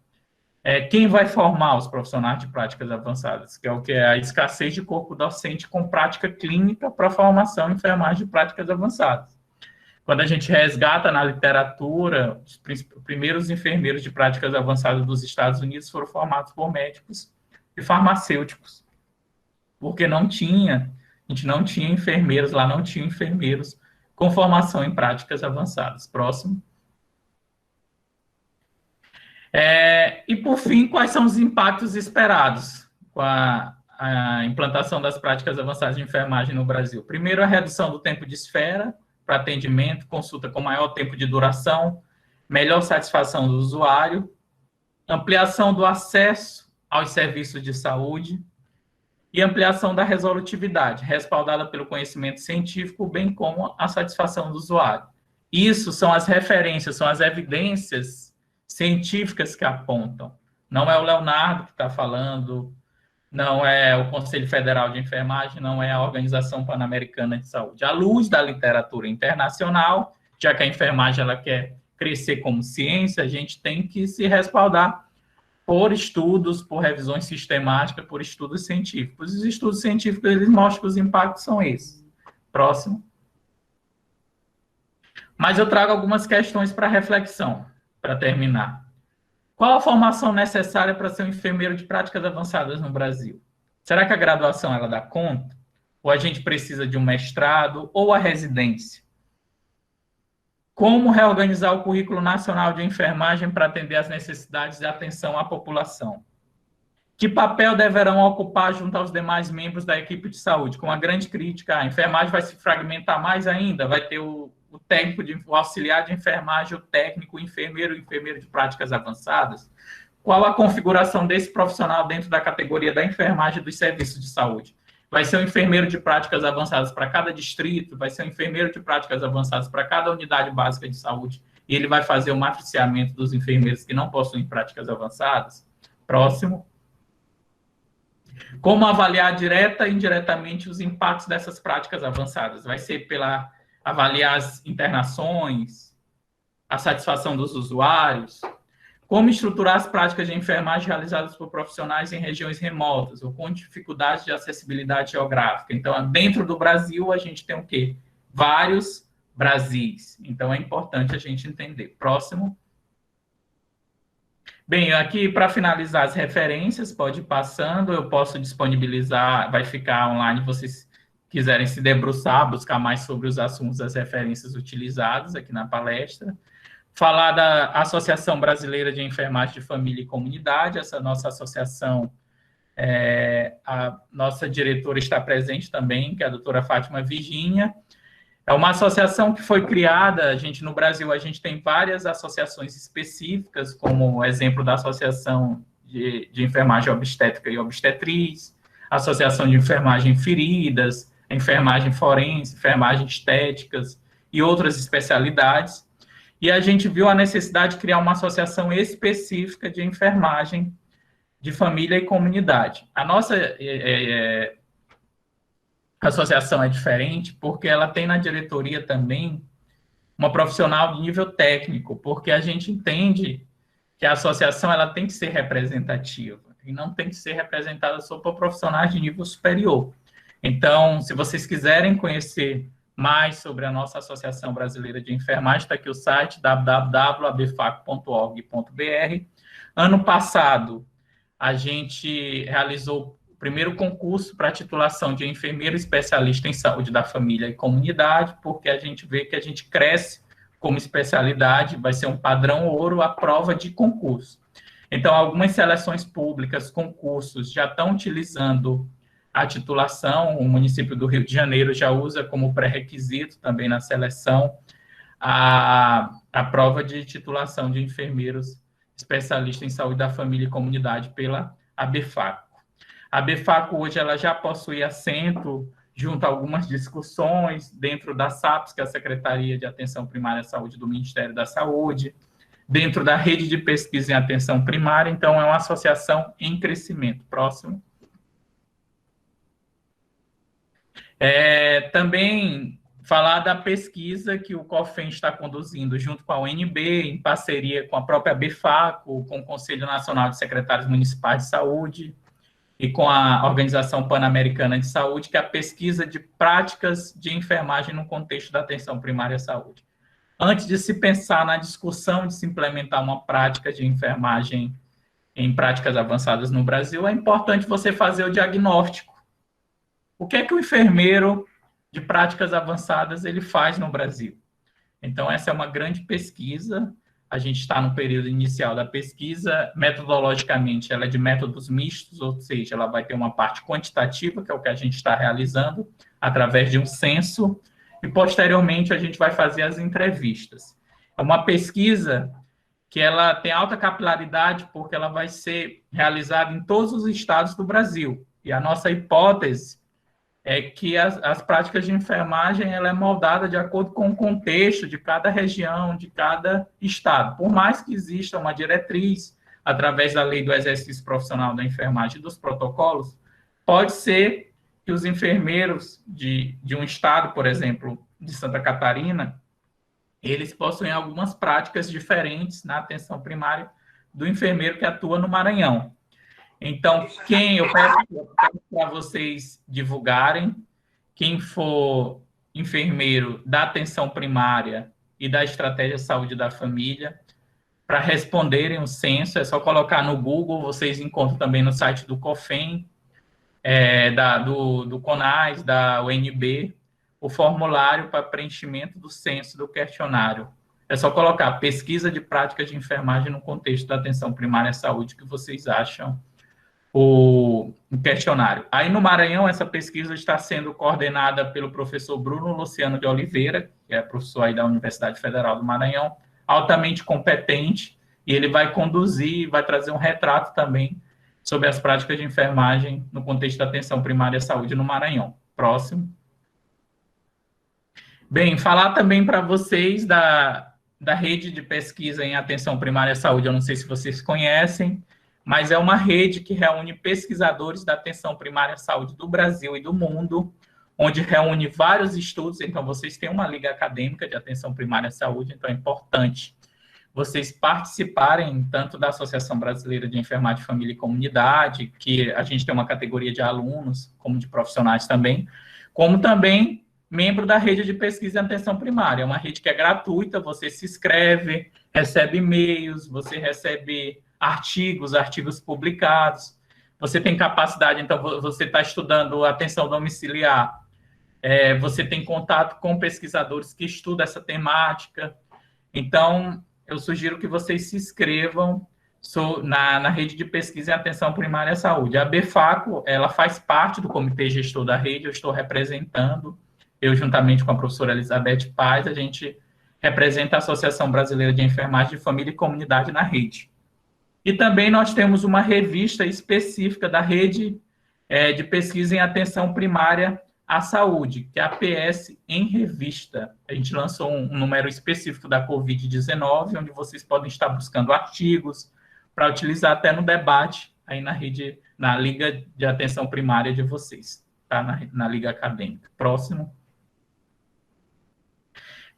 quem vai formar os profissionais de práticas avançadas, que é o que é a escassez de corpo docente com prática clínica para formação em enfermagem de práticas avançadas. Quando a gente resgata na literatura, os primeiros enfermeiros de práticas avançadas dos Estados Unidos foram formados por médicos e farmacêuticos, porque a gente não tinha enfermeiros, lá não tinha enfermeiros com formação em práticas avançadas. Próximo. E, por fim, quais são os impactos esperados com a implantação das práticas avançadas de enfermagem no Brasil? Primeiro, a redução do tempo de espera para atendimento, consulta com maior tempo de duração, melhor satisfação do usuário, ampliação do acesso aos serviços de saúde e ampliação da resolutividade, respaldada pelo conhecimento científico, bem como a satisfação do usuário. Isso são as referências, são as evidências científicas que apontam. Não é o Leonardo que está falando, não é o Conselho Federal de Enfermagem, não é a Organização Pan-Americana de Saúde. À luz da literatura internacional, já que a enfermagem ela quer crescer como ciência, a gente tem que se respaldar por estudos, por revisões sistemáticas, por estudos científicos. Os estudos científicos eles mostram que os impactos são esses. Próximo. Mas eu trago algumas questões para reflexão, para terminar. Qual a formação necessária para ser um enfermeiro de práticas avançadas no Brasil? Será que a graduação ela dá conta? Ou a gente precisa de um mestrado ou a residência? Como reorganizar o currículo nacional de enfermagem para atender às necessidades de atenção à população? Que papel deverão ocupar junto aos demais membros da equipe de saúde? Com uma grande crítica, a enfermagem vai se fragmentar mais ainda, vai ter o o técnico, o auxiliar de enfermagem, o técnico, o enfermeiro de práticas avançadas, qual a configuração desse profissional dentro da categoria da enfermagem dos serviços de saúde? Vai ser um enfermeiro de práticas avançadas para cada distrito, vai ser um enfermeiro de práticas avançadas para cada unidade básica de saúde, e ele vai fazer o matriciamento dos enfermeiros que não possuem práticas avançadas? Próximo. Como avaliar direta e indiretamente os impactos dessas práticas avançadas? Vai ser pela avaliar as internações, a satisfação dos usuários, como estruturar as práticas de enfermagem realizadas por profissionais em regiões remotas ou com dificuldade de acessibilidade geográfica. Então, dentro do Brasil, a gente tem o quê? Vários Brasis. Então, é importante a gente entender. Próximo. Bem, aqui, para finalizar as referências, pode ir passando, eu posso disponibilizar, vai ficar online, vocês quiserem se debruçar, buscar mais sobre os assuntos das referências utilizadas aqui na palestra. Falar da Associação Brasileira de Enfermagem de Família e Comunidade, essa nossa associação, a nossa diretora está presente também, que é a doutora Fátima Virgínia. É uma associação que foi criada, no Brasil, a gente tem várias associações específicas, como o exemplo da Associação de Enfermagem Obstétrica e Obstetriz, Associação de Enfermagem Feridas, Enfermagem Forense, Enfermagem Estéticas e outras especialidades. E a gente viu a necessidade de criar uma associação específica de enfermagem de família e comunidade. A nossa associação é diferente porque ela tem na diretoria também uma profissional de nível técnico, porque a gente entende que a associação ela tem que ser representativa e não tem que ser representada só por profissionais de nível superior. Então, se vocês quiserem conhecer mais sobre a nossa Associação Brasileira de Enfermagem, está aqui o site www.abfac.org.br. Ano passado, a gente realizou o primeiro concurso para titulação de enfermeiro especialista em saúde da família e comunidade, porque a gente vê que a gente cresce como especialidade, vai ser um padrão ouro a prova de concurso. Então, algumas seleções públicas, concursos, já estão utilizando a titulação, o município do Rio de Janeiro já usa como pré-requisito também na seleção a prova de titulação de enfermeiros especialistas em saúde da família e comunidade pela ABFACO. A ABFACO hoje ela já possui assento junto a algumas discussões dentro da SAPS, que é a Secretaria de Atenção Primária à Saúde do Ministério da Saúde, dentro da rede de pesquisa em atenção primária, então é uma associação em crescimento. Próximo. Também falar da pesquisa que o COFEN está conduzindo junto com a UNB, em parceria com a própria ABFACO, com o Conselho Nacional de Secretários Municipais de Saúde e com a Organização Pan-Americana de Saúde, que é a pesquisa de práticas de enfermagem no contexto da atenção primária à saúde. Antes de se pensar na discussão de se implementar uma prática de enfermagem em práticas avançadas no Brasil, é importante você fazer o diagnóstico. O que é que o enfermeiro de práticas avançadas ele faz no Brasil? Então, essa é uma grande pesquisa. A gente está no período inicial da pesquisa. Metodologicamente, ela é de métodos mistos, ou seja, ela vai ter uma parte quantitativa, que é o que a gente está realizando, através de um censo, e, posteriormente, a gente vai fazer as entrevistas. É uma pesquisa que ela tem alta capilaridade, porque ela vai ser realizada em todos os estados do Brasil. E a nossa hipótese é que as práticas de enfermagem ela é moldada de acordo com o contexto de cada região, de cada estado. Por mais que exista uma diretriz, através da lei do exercício profissional da enfermagem e dos protocolos, pode ser que os enfermeiros de um estado, por exemplo, de Santa Catarina, eles possuem algumas práticas diferentes na atenção primária do enfermeiro que atua no Maranhão. Então, eu peço para vocês divulgarem, quem for enfermeiro da atenção primária e da estratégia de saúde da família, para responderem o censo, é só colocar no Google, vocês encontram também no site do COFEN, do CONAS, da UNB, o formulário para preenchimento do censo do questionário. É só colocar pesquisa de práticas de enfermagem no contexto da atenção primária à saúde, que vocês acham o questionário. Aí, no Maranhão, essa pesquisa está sendo coordenada pelo professor Bruno Luciano de Oliveira, que é professor aí da Universidade Federal do Maranhão, altamente competente, e ele vai conduzir, vai trazer um retrato também sobre as práticas de enfermagem no contexto da atenção primária à saúde no Maranhão. Próximo. Bem, falar também para vocês da rede de pesquisa em atenção primária à saúde. Eu não sei se vocês conhecem, mas é uma rede que reúne pesquisadores da atenção primária à saúde do Brasil e do mundo, onde reúne vários estudos. Então, vocês têm uma liga acadêmica de atenção primária à saúde, então é importante vocês participarem tanto da Associação Brasileira de Enfermagem, Família e Comunidade, que a gente tem uma categoria de alunos, como de profissionais também, como também membro da rede de pesquisa em atenção primária. É uma rede que é gratuita, você se inscreve, recebe e-mails, você recebe artigos publicados, você tem capacidade, então você está estudando atenção domiciliar, você tem contato com pesquisadores que estudam essa temática. Então, eu sugiro que vocês se inscrevam na rede de pesquisa em atenção primária à saúde. A BFACO, ela faz parte do comitê gestor da rede, eu estou representando, eu juntamente com a professora Elizabeth Paz, a gente representa a Associação Brasileira de Enfermagem de Família e Comunidade na rede. E também nós temos uma revista específica da rede de pesquisa em atenção primária à saúde, que é a PS em Revista. A gente lançou um número específico da Covid-19, onde vocês podem estar buscando artigos para utilizar até no debate aí na rede, na Liga de Atenção Primária de vocês, tá? Na Liga Acadêmica. Próximo.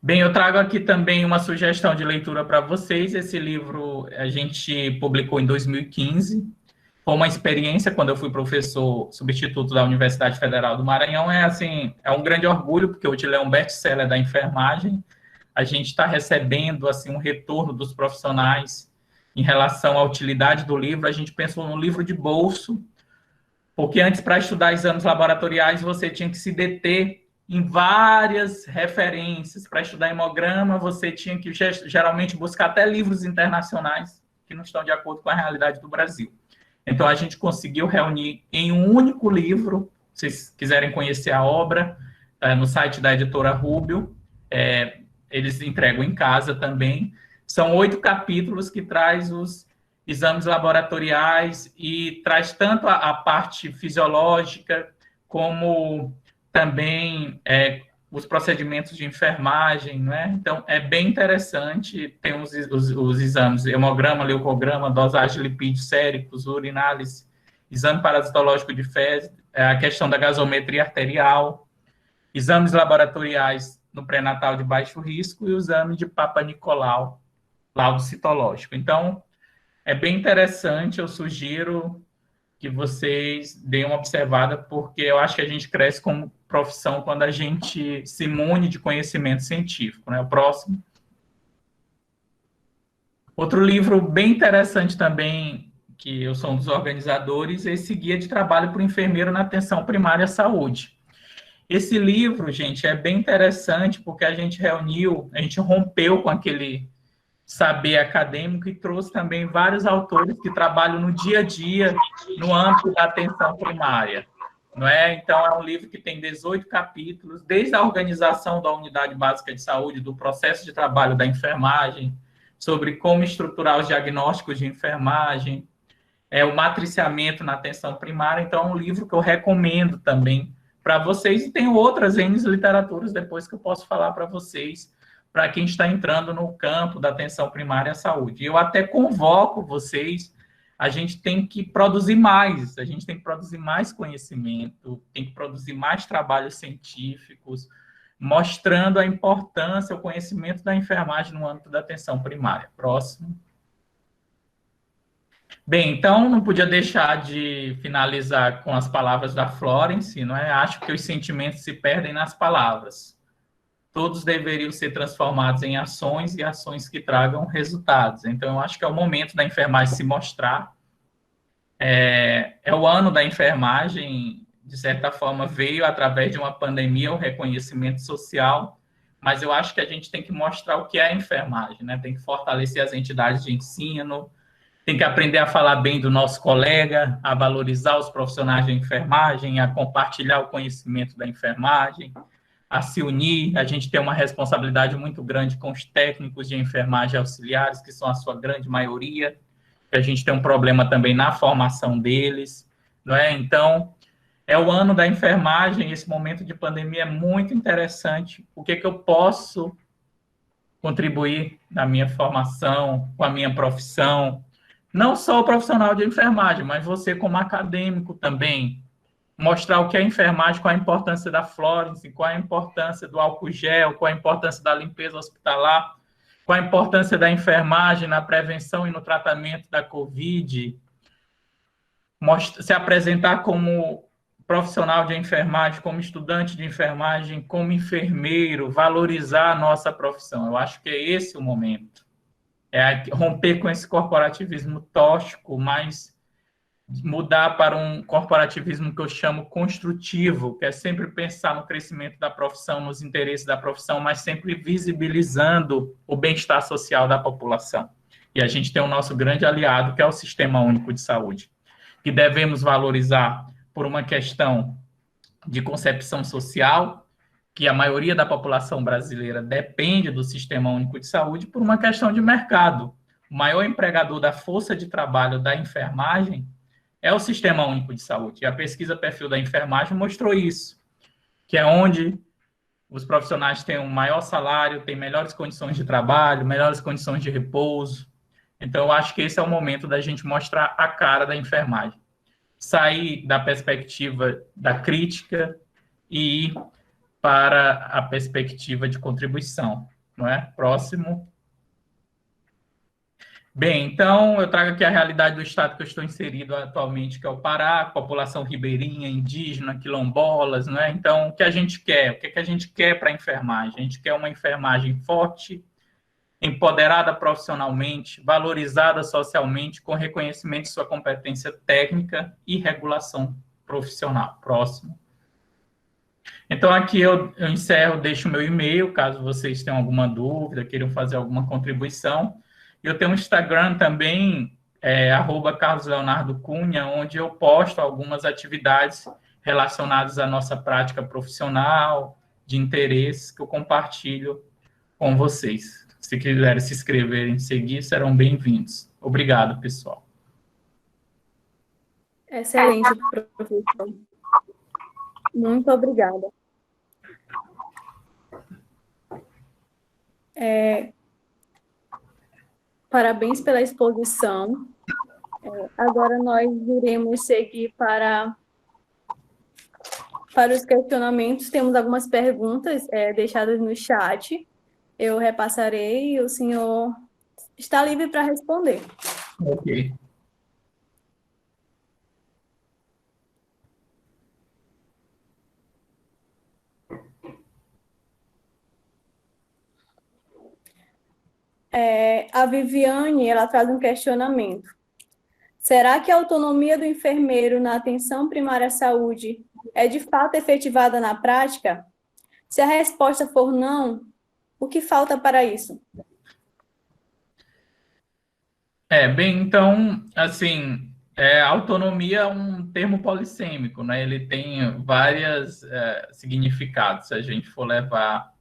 Bem, eu trago aqui também uma sugestão de leitura para vocês. Esse livro a gente publicou em 2015. Foi uma experiência quando eu fui professor substituto da Universidade Federal do Maranhão. É um grande orgulho, porque hoje ele é um best-seller da enfermagem. A gente está recebendo assim, um retorno dos profissionais em relação à utilidade do livro. A gente pensou num livro de bolso, porque antes, para estudar exames laboratoriais, você tinha que se deter em várias referências. Para estudar hemograma, você tinha que geralmente buscar até livros internacionais que não estão de acordo com a realidade do Brasil. Então, a gente conseguiu reunir em um único livro. Se vocês quiserem conhecer a obra, no site da editora Rubio, eles entregam em casa também. São 8 capítulos que traz os exames laboratoriais e traz tanto a parte fisiológica como também os procedimentos de enfermagem, né? Então, é bem interessante. Tem os exames, hemograma, leucograma, dosagem de lipídios séricos, urinálise, exame parasitológico de fezes, a questão da gasometria arterial, exames laboratoriais no pré-natal de baixo risco e o exame de Papa Nicolau, laudo citológico. Então, é bem interessante, eu sugiro que vocês deem uma observada, porque eu acho que a gente cresce como profissão quando a gente se imune de conhecimento científico, né? O próximo. Outro livro bem interessante também, que eu sou um dos organizadores, é esse Guia de Trabalho para o Enfermeiro na Atenção Primária à Saúde. Esse livro, gente, é bem interessante, porque a gente rompeu com aquele saber acadêmico e trouxe também vários autores que trabalham no dia a dia no âmbito da atenção primária, não é? Então, é um livro que tem 18 capítulos, desde a organização da unidade básica de saúde, do processo de trabalho da enfermagem, sobre como estruturar os diagnósticos de enfermagem, o matriciamento na atenção primária. Então, é um livro que eu recomendo também para vocês, e tem outras literaturas depois que eu posso falar para vocês, para quem está entrando no campo da atenção primária à saúde. Eu até convoco vocês, a gente tem que produzir mais, a gente tem que produzir mais conhecimento, tem que produzir mais trabalhos científicos, mostrando a importância, o conhecimento da enfermagem no âmbito da atenção primária. Próximo. Bem, então, não podia deixar de finalizar com as palavras da Florence, não é? Acho que os sentimentos se perdem nas palavras. Todos deveriam ser transformados em ações e ações que tragam resultados. Então, eu acho que é o momento da enfermagem se mostrar. É o ano da enfermagem, de certa forma, veio através de uma pandemia, o reconhecimento social, mas eu acho que a gente tem que mostrar o que é a enfermagem, né? Tem que fortalecer as entidades de ensino, tem que aprender a falar bem do nosso colega, a valorizar os profissionais da enfermagem, a compartilhar o conhecimento da enfermagem, a se unir. A gente tem uma responsabilidade muito grande com os técnicos de enfermagem auxiliares, que são a sua grande maioria, que a gente tem um problema também na formação deles, não é? Então, é o ano da enfermagem, esse momento de pandemia é muito interessante. O que eu posso contribuir na minha formação, com a minha profissão? Não só o profissional de enfermagem, mas você como acadêmico também. Mostrar o que é enfermagem, qual a importância da Florence, qual a importância do álcool gel, qual a importância da limpeza hospitalar, qual a importância da enfermagem na prevenção e no tratamento da Covid. Se apresentar como profissional de enfermagem, como estudante de enfermagem, como enfermeiro, valorizar a nossa profissão. Eu acho que é esse o momento. É romper com esse corporativismo tóxico, mas mudar para um corporativismo que eu chamo construtivo, que é sempre pensar no crescimento da profissão, nos interesses da profissão, mas sempre visibilizando o bem-estar social da população. E a gente tem o nosso grande aliado, que é o Sistema Único de Saúde, que devemos valorizar por uma questão de concepção social, que a maioria da população brasileira depende do Sistema Único de Saúde, por uma questão de mercado. O maior empregador da força de trabalho da enfermagem é o Sistema Único de Saúde. E a pesquisa Perfil da Enfermagem mostrou isso, que é onde os profissionais têm um maior salário, têm melhores condições de trabalho, melhores condições de repouso. Então, eu acho que esse é o momento da gente mostrar a cara da enfermagem. Sair da perspectiva da crítica e ir para a perspectiva de contribuição, não é? Próximo. Bem, então eu trago aqui a realidade do estado que eu estou inserido atualmente, que é o Pará, população ribeirinha, indígena, quilombolas, não é? Então, o que a gente quer? O que a gente quer para a enfermagem? A gente quer uma enfermagem forte, empoderada profissionalmente, valorizada socialmente, com reconhecimento de sua competência técnica e regulação profissional. Próximo. Então, aqui eu encerro, deixo o meu e-mail, caso vocês tenham alguma dúvida, queiram fazer alguma contribuição. Eu tenho um Instagram também, @CarlosLeonardoCunha, onde eu posto algumas atividades relacionadas à nossa prática profissional, de interesse, que eu compartilho com vocês. Se quiserem se inscreverem, seguir, serão bem-vindos. Obrigado, pessoal. Excelente, professor. Muito obrigada. Parabéns pela exposição. Agora nós iremos seguir para os questionamentos. Temos algumas perguntas deixadas no chat. Eu repassarei e o senhor está livre para responder. Ok. A Viviane, ela traz um questionamento. Será que a autonomia do enfermeiro na atenção primária à saúde é de fato efetivada na prática? Se a resposta for não, o que falta para isso? Bem, então, assim, autonomia é um termo polissêmico, né? Ele tem vários significados, se a gente for levar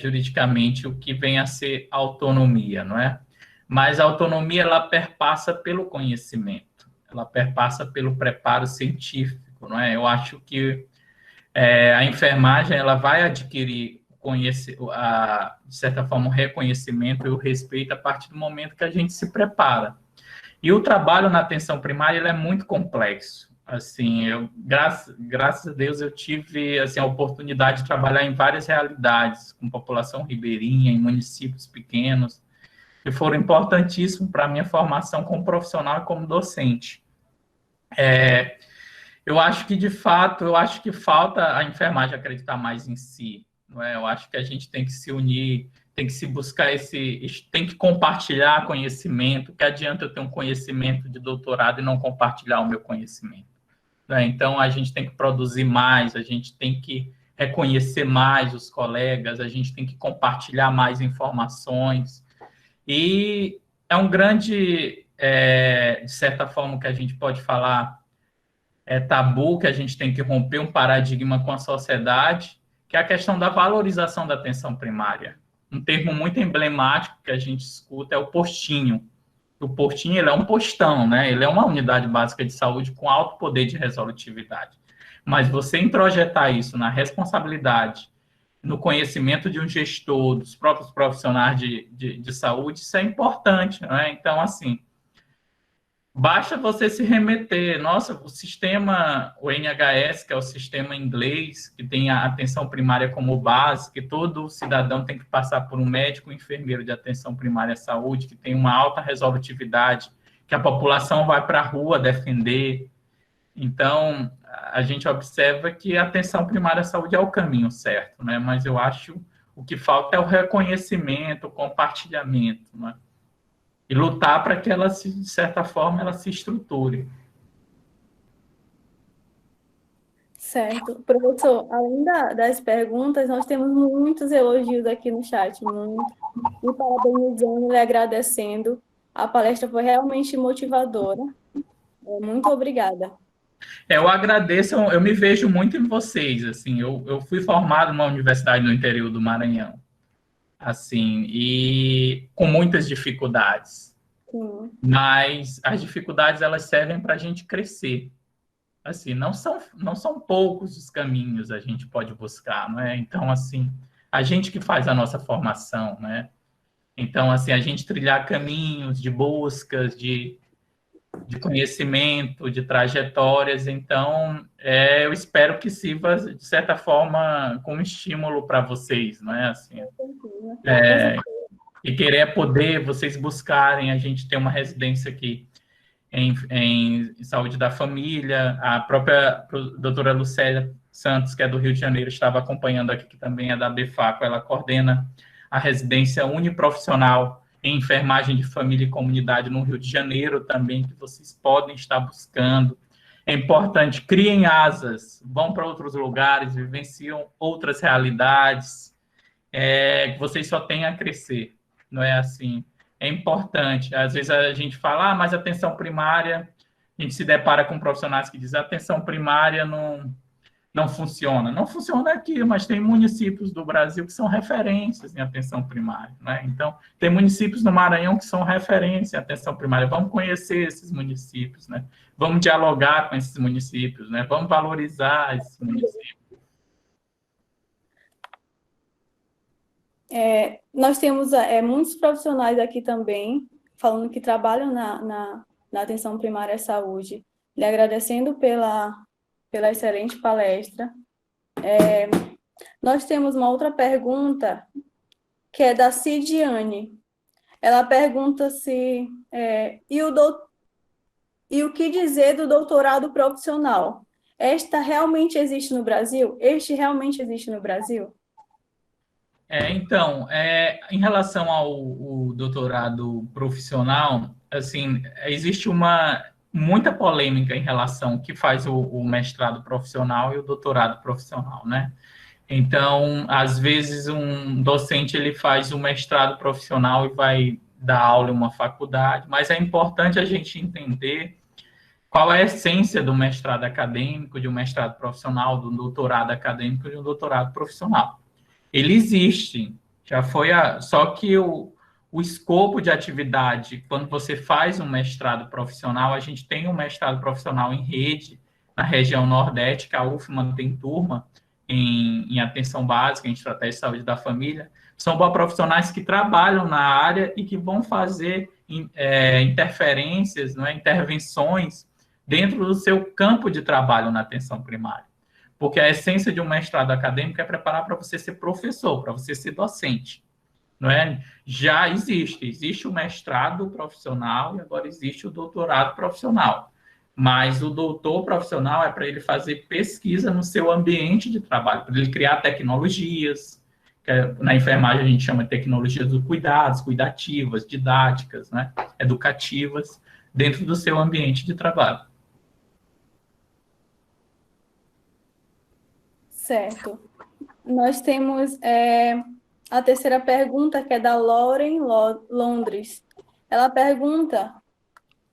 juridicamente o que vem a ser autonomia, não é? Mas a autonomia, ela perpassa pelo conhecimento, ela perpassa pelo preparo científico, não é? Eu acho que a enfermagem, ela vai adquirir de certa forma, o reconhecimento e o respeito a partir do momento que a gente se prepara. E o trabalho na atenção primária, ele é muito complexo. Assim, graças a Deus, eu tive assim, a oportunidade de trabalhar em várias realidades, com população ribeirinha, em municípios pequenos, que foram importantíssimos para a minha formação como profissional e como docente. Eu acho que, de fato, falta a enfermagem acreditar mais em si. Não é? Eu acho que a gente tem que se unir, tem que se buscar tem que compartilhar conhecimento. Que adianta eu ter um conhecimento de doutorado e não compartilhar o meu conhecimento? Não é? Então, a gente tem que produzir mais, a gente tem que reconhecer mais os colegas, a gente tem que compartilhar mais informações. E é um grande de certa forma, que a gente pode falar é tabu, que a gente tem que romper um paradigma com a sociedade, que é a questão da valorização da atenção primária. Um termo muito emblemático que a gente escuta é o postinho. O postinho, ele é um postão, né? Ele é uma unidade básica de saúde com alto poder de resolutividade. Mas você introjetar isso na responsabilidade, no conhecimento de um gestor, dos próprios profissionais de saúde, isso é importante, né? Então, assim, basta você se remeter. Nossa, o sistema, o NHS, que é o sistema inglês, que tem a atenção primária como base, que todo cidadão tem que passar por um médico, um enfermeiro de atenção primária à saúde, que tem uma alta resolutividade, que a população vai para a rua defender. Então, a gente observa que a atenção primária à saúde é o caminho certo, né? Mas eu acho o que falta é o reconhecimento, o compartilhamento, né? E lutar para que ela, de certa forma, ela se estruture. Certo. Professor, além das perguntas, nós temos muitos elogios aqui no chat, muito. E parabenizando e agradecendo. A palestra foi realmente motivadora. Muito obrigada. Eu agradeço, eu me vejo muito em vocês, assim, eu fui formado numa universidade no interior do Maranhão, assim, e com muitas dificuldades, Sim, mas as dificuldades, elas servem para a gente crescer, assim, não são poucos os caminhos a gente pode buscar, não é? Então, assim, a gente que faz a nossa formação, né? Então, assim, a gente trilhar caminhos de buscas, de conhecimento, de trajetórias. Então, eu espero que sirva, de certa forma, como estímulo para vocês, não é? Assim, e querer poder vocês buscarem. A gente tem uma residência aqui em saúde da família, a própria doutora Lucélia Santos, que é do Rio de Janeiro, estava acompanhando aqui, que também é da BFACO, ela coordena a residência uniprofissional em enfermagem de família e comunidade no Rio de Janeiro também, que vocês podem estar buscando. É importante, criem asas, vão para outros lugares, vivenciam outras realidades, que vocês só têm a crescer, não é assim? É importante. Às vezes a gente fala, mas atenção primária, a gente se depara com profissionais que dizem, atenção primária não funciona. Não funciona aqui, mas tem municípios do Brasil que são referências em atenção primária, né? Então, tem municípios no Maranhão que são referência em atenção primária. Vamos conhecer esses municípios, né? Vamos dialogar com esses municípios, né? Vamos valorizar esses municípios. Nós temos muitos profissionais aqui também, falando que trabalham na atenção primária à saúde, lhe agradecendo pela excelente palestra. Nós temos uma outra pergunta, que é da Cidiane. Ela pergunta se... e o que dizer do doutorado profissional? Este realmente existe no Brasil? Então, em relação ao doutorado profissional, assim, existe muita polêmica em relação ao que faz o mestrado profissional e o doutorado profissional, né? Então, às vezes, um docente ele faz o mestrado profissional e vai dar aula em uma faculdade, mas é importante a gente entender qual é a essência do mestrado acadêmico, de um mestrado profissional, do doutorado acadêmico e de um doutorado profissional. Ele existe, já foi só que o escopo de atividade, quando você faz um mestrado profissional, a gente tem um mestrado profissional em rede, na região Nordeste, que a UFMA tem turma em atenção básica, em estratégia de saúde da família, são profissionais que trabalham na área e que vão fazer interferências, não é, intervenções dentro do seu campo de trabalho na atenção primária. Porque a essência de um mestrado acadêmico é preparar para você ser professor, para você ser docente, não é? Já existe o mestrado profissional e agora existe o doutorado profissional. Mas o doutor profissional é para ele fazer pesquisa no seu ambiente de trabalho, para ele criar tecnologias, que na enfermagem a gente chama de tecnologias do cuidados, cuidativas, didáticas, né? Educativas, dentro do seu ambiente de trabalho. Certo. Nós temos a terceira pergunta, que é da Lauren Londres. Ela pergunta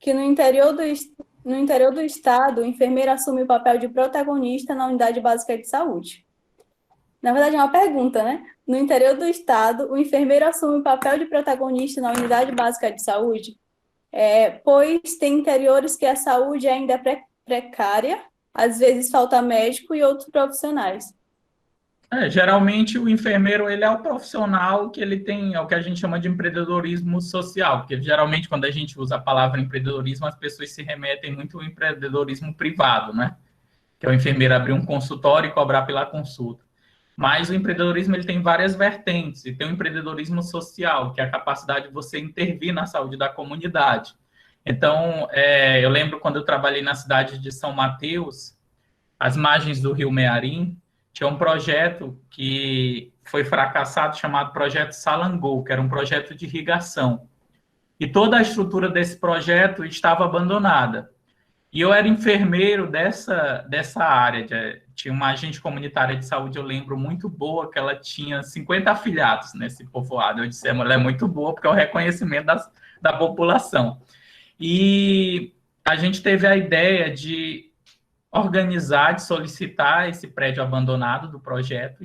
que no interior do estado, o enfermeiro assume o papel de protagonista na unidade básica de saúde. Na verdade, é uma pergunta, né? No interior do estado, o enfermeiro assume o papel de protagonista na unidade básica de saúde, pois tem interiores que a saúde ainda é precária, às vezes falta médico e outros profissionais. Geralmente o enfermeiro ele é o profissional que ele tem, é o que a gente chama de empreendedorismo social, porque geralmente quando a gente usa a palavra empreendedorismo, as pessoas se remetem muito ao empreendedorismo privado, né? Que é o enfermeiro abrir um consultório e cobrar pela consulta. Mas o empreendedorismo ele tem várias vertentes, e tem o empreendedorismo social, que é a capacidade de você intervir na saúde da comunidade. Então, eu lembro quando eu trabalhei na cidade de São Mateus, às margens do Rio Mearim, tinha um projeto que foi fracassado chamado Projeto Salangou, que era um projeto de irrigação. E toda a estrutura desse projeto estava abandonada. E eu era enfermeiro dessa área. Tinha uma agente comunitária de saúde, eu lembro, muito boa, que ela tinha 50 afiliados nesse povoado. Eu disse, ela é muito boa, porque é o reconhecimento da população. E a gente teve a ideia de organizar, de solicitar esse prédio abandonado do projeto,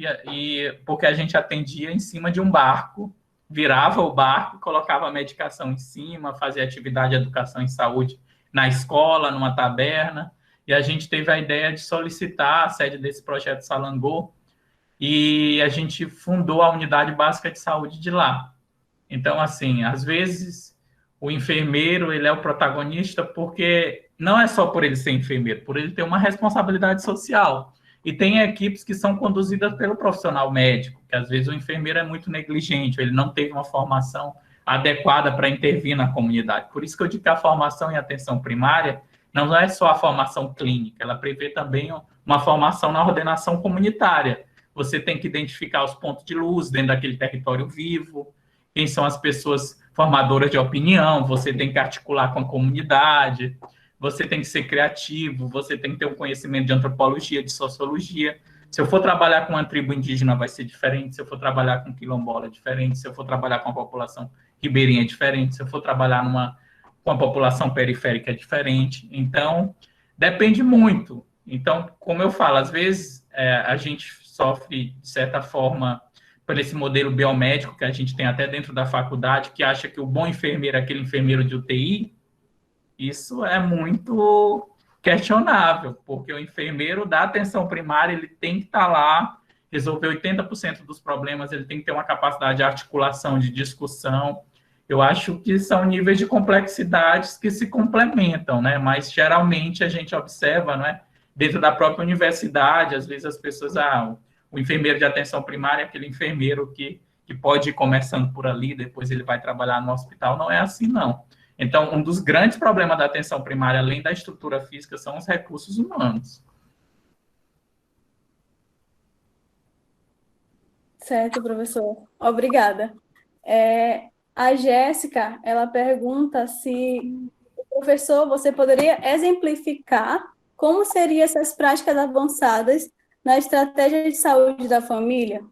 porque a gente atendia em cima de um barco, virava o barco, colocava a medicação em cima, fazia atividade de educação em saúde na escola, numa taberna, e a gente teve a ideia de solicitar a sede desse projeto Salangou, e a gente fundou a unidade básica de saúde de lá. Então, assim, às vezes o enfermeiro ele é o protagonista porque não é só por ele ser enfermeiro, por ele ter uma responsabilidade social. E tem equipes que são conduzidas pelo profissional médico, que às vezes o enfermeiro é muito negligente, ele não teve uma formação adequada para intervir na comunidade. Por isso que eu digo que a formação em atenção primária não é só a formação clínica, ela prevê também uma formação na ordenação comunitária. Você tem que identificar os pontos de luz dentro daquele território vivo, quem são as pessoas formadoras de opinião, você tem que articular com a comunidade, você tem que ser criativo, você tem que ter um conhecimento de antropologia, de sociologia. Se eu for trabalhar com uma tribo indígena, vai ser diferente. Se eu for trabalhar com quilombola, é diferente. Se eu for trabalhar com a população ribeirinha, é diferente. Se eu for trabalhar com a população periférica, é diferente. Então, depende muito. Então, como eu falo, às vezes a gente sofre, de certa forma, por esse modelo biomédico que a gente tem até dentro da faculdade, que acha que o bom enfermeiro é aquele enfermeiro de UTI. Isso é muito questionável, porque o enfermeiro da atenção primária ele tem que estar lá, resolver 80% dos problemas, ele tem que ter uma capacidade de articulação, de discussão. Eu acho que são níveis de complexidades que se complementam, né? Mas geralmente a gente observa, né? Dentro da própria universidade, às vezes as pessoas, o enfermeiro de atenção primária é aquele enfermeiro que pode ir começando por ali, depois ele vai trabalhar no hospital. Não é assim, não. Então, um dos grandes problemas da atenção primária, além da estrutura física, são os recursos humanos. Certo, professor. Obrigada. A Jéssica, ela pergunta se, professor, você poderia exemplificar como seriam essas práticas avançadas na estratégia de saúde da família?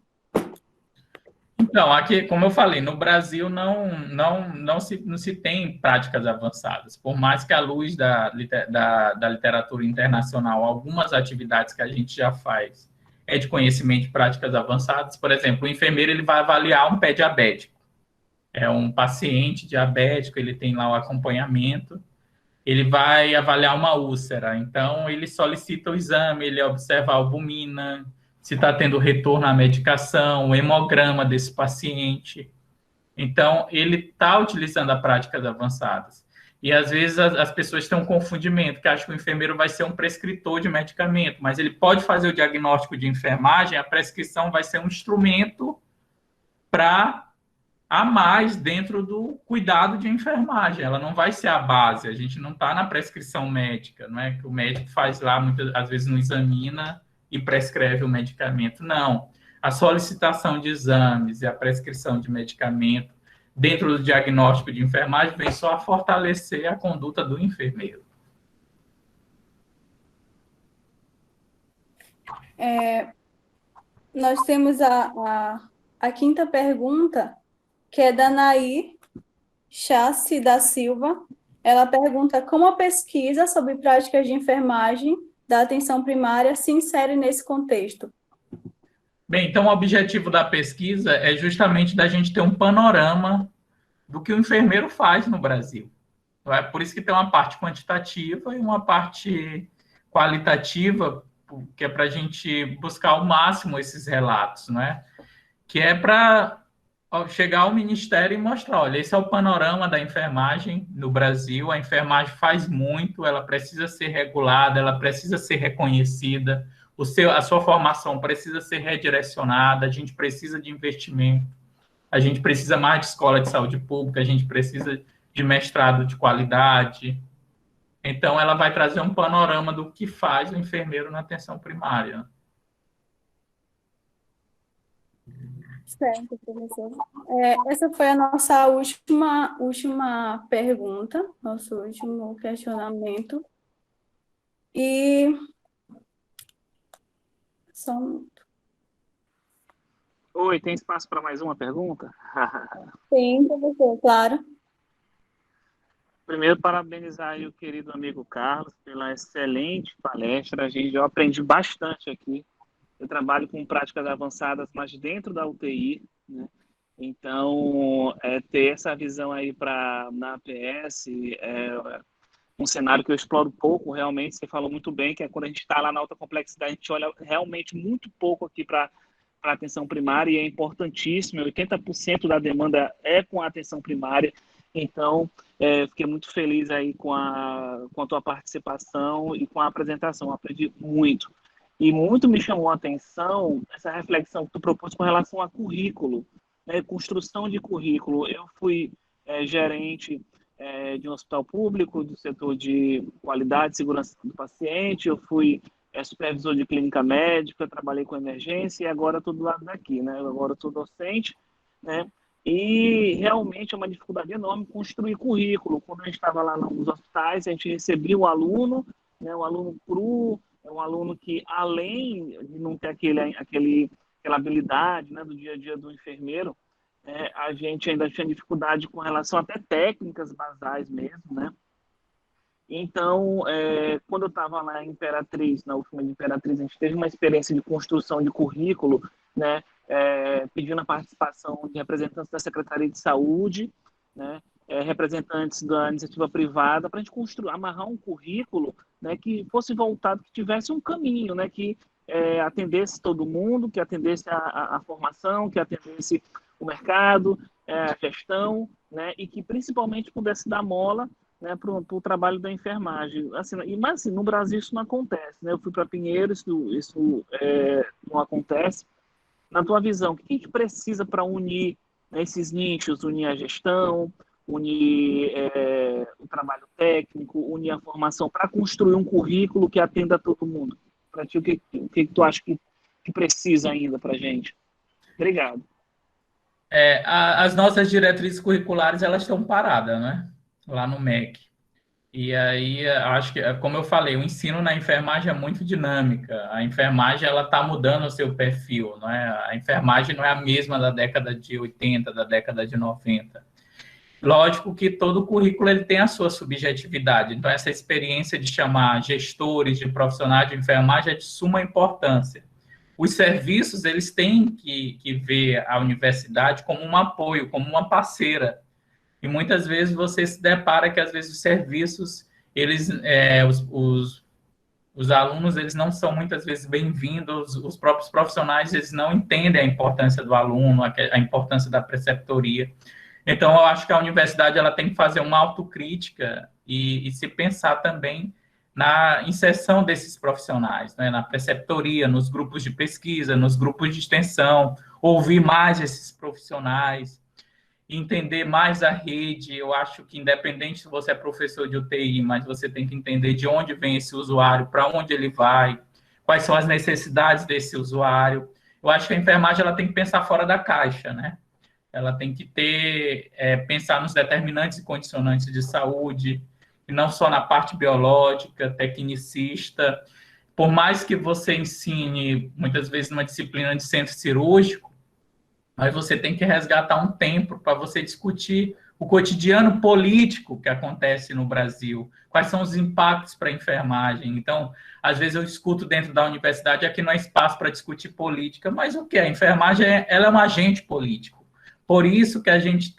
Então, aqui, como eu falei, no Brasil não se tem práticas avançadas. Por mais que, à luz da literatura internacional, algumas atividades que a gente já faz é de conhecimento de práticas avançadas. Por exemplo, o enfermeiro ele vai avaliar um pé diabético. É um paciente diabético, ele tem lá o acompanhamento, ele vai avaliar uma úlcera. Então, ele solicita o exame, ele observa a albumina, se está tendo retorno à medicação, o hemograma desse paciente. Então, ele está utilizando as práticas avançadas. E, às vezes, as pessoas têm um confundimento, que acham que o enfermeiro vai ser um prescritor de medicamento, mas ele pode fazer o diagnóstico de enfermagem, a prescrição vai ser um instrumento para a mais dentro do cuidado de enfermagem. Ela não vai ser a base, a gente não está na prescrição médica, não é que o médico faz lá, muitas às vezes não examina e prescreve o medicamento, não. A solicitação de exames e a prescrição de medicamento dentro do diagnóstico de enfermagem vem só a fortalecer a conduta do enfermeiro. Nós temos a quinta pergunta, que é da Nair Chassi da Silva. Ela pergunta como a pesquisa sobre práticas de enfermagem da atenção primária se insere nesse contexto. Bem, então o objetivo da pesquisa é justamente da gente ter um panorama do que o enfermeiro faz no Brasil. É por isso que tem uma parte quantitativa e uma parte qualitativa, que é para a gente buscar ao máximo esses relatos, né? Que é para chegar ao Ministério e mostrar, olha, esse é o panorama da enfermagem no Brasil, a enfermagem faz muito, ela precisa ser regulada, ela precisa ser reconhecida, a sua formação precisa ser redirecionada, a gente precisa de investimento, a gente precisa mais de escola de saúde pública, a gente precisa de mestrado de qualidade. Então, ela vai trazer um panorama do que faz o enfermeiro na atenção primária. Certo, professor. Essa foi a nossa última pergunta, nosso último questionamento. E só um minuto. Oi, tem espaço para mais uma pergunta? Sim, professor, claro. Primeiro, parabenizar aí o querido amigo Carlos pela excelente palestra. Eu aprendi bastante aqui. Eu trabalho com práticas avançadas, mas dentro da UTI, né? Então, ter essa visão aí na APS é um cenário que eu exploro pouco, realmente. Você falou muito bem, que é quando a gente está lá na alta complexidade, a gente olha realmente muito pouco aqui para a atenção primária, e é importantíssimo. 80% da demanda é com a atenção primária. Então, fiquei muito feliz aí com a tua participação e com a apresentação. Aprendi muito. E muito me chamou a atenção essa reflexão que tu propôs com relação a currículo, né? Construção de currículo. Eu fui gerente de um hospital público, do setor de qualidade e segurança do paciente, eu fui supervisor de clínica médica, trabalhei com emergência e agora estou do lado daqui, né? Agora sou docente, né? E realmente é uma dificuldade enorme construir currículo. Quando a gente estava lá nos hospitais, a gente recebia o aluno, né? Um aluno cru, é um aluno que, além de não ter aquela habilidade, né, do dia a dia do enfermeiro, a gente ainda tinha dificuldade com relação até técnicas basais mesmo, né? Então, quando eu estava lá em Imperatriz, na última de Imperatriz, a gente teve uma experiência de construção de currículo, né? Pedindo a participação de representantes da Secretaria de Saúde, né? Representantes da iniciativa privada, para a gente construir, amarrar um currículo, né, que fosse voltado, que tivesse um caminho, né, que atendesse todo mundo, que atendesse a formação, que atendesse o mercado, a gestão, né, e que principalmente pudesse dar mola, né, para o trabalho da enfermagem. Assim, mas assim, no Brasil isso não acontece, né? Eu fui para Pinheiros, isso não acontece. Na tua visão, o que a gente precisa para unir, né, esses nichos, unir a gestão, unir o trabalho técnico, unir a formação, para construir um currículo que atenda a todo mundo? Para ti, o que tu acha que precisa ainda para a gente? Obrigado. As nossas diretrizes curriculares, elas estão paradas, né? Lá no MEC. E aí, acho que, como eu falei, o ensino na enfermagem é muito dinâmica. A enfermagem, ela está mudando o seu perfil, não é? A enfermagem não é a mesma da década de 80, da década de 90. Lógico que todo currículo ele tem a sua subjetividade. Então, essa experiência de chamar gestores, de profissionais de enfermagem é de suma importância. Os serviços, eles têm que ver a universidade como um apoio, como uma parceira. E muitas vezes você se depara que, às vezes, os serviços, eles, os alunos, eles não são muitas vezes bem-vindos, os próprios profissionais, eles não entendem a importância do aluno, a importância da preceptoria. Então, eu acho que a universidade ela tem que fazer uma autocrítica e se pensar também na inserção desses profissionais, né? Na preceptoria, nos grupos de pesquisa, nos grupos de extensão, ouvir mais esses profissionais, entender mais a rede. Eu acho que, independente se você é professor de UTI, mas você tem que entender de onde vem esse usuário, para onde ele vai, quais são as necessidades desse usuário. Eu acho que a enfermagem ela tem que pensar fora da caixa, né? Ela tem que pensar nos determinantes e condicionantes de saúde, e não só na parte biológica, tecnicista. Por mais que você ensine, muitas vezes, numa disciplina de centro cirúrgico, mas você tem que resgatar um tempo para você discutir o cotidiano político que acontece no Brasil, quais são os impactos para a enfermagem. Então, às vezes eu escuto dentro da universidade, aqui não é espaço para discutir política, mas o que? A enfermagem ela é um agente político. Por isso que a gente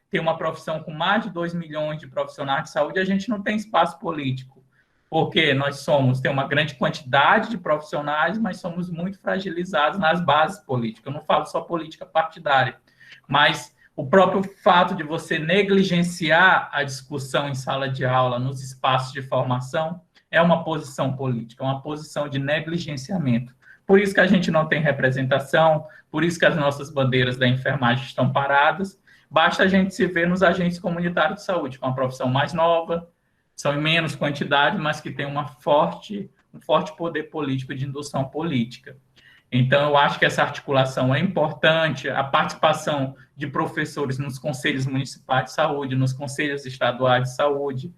tem uma profissão com mais de 2 milhões de profissionais de saúde, a gente não tem espaço político, porque nós tem uma grande quantidade de profissionais, mas somos muito fragilizados nas bases políticas. Eu não falo só política partidária, mas o próprio fato de você negligenciar a discussão em sala de aula, nos espaços de formação, é uma posição política, uma posição de negligenciamento. Por isso que a gente não tem representação, por isso que as nossas bandeiras da enfermagem estão paradas. Basta a gente se ver nos agentes comunitários de saúde, com uma profissão mais nova, são em menos quantidade, mas que tem um forte poder político de indução política. Então, eu acho que essa articulação é importante, a participação de professores nos conselhos municipais de saúde, nos conselhos estaduais de saúde,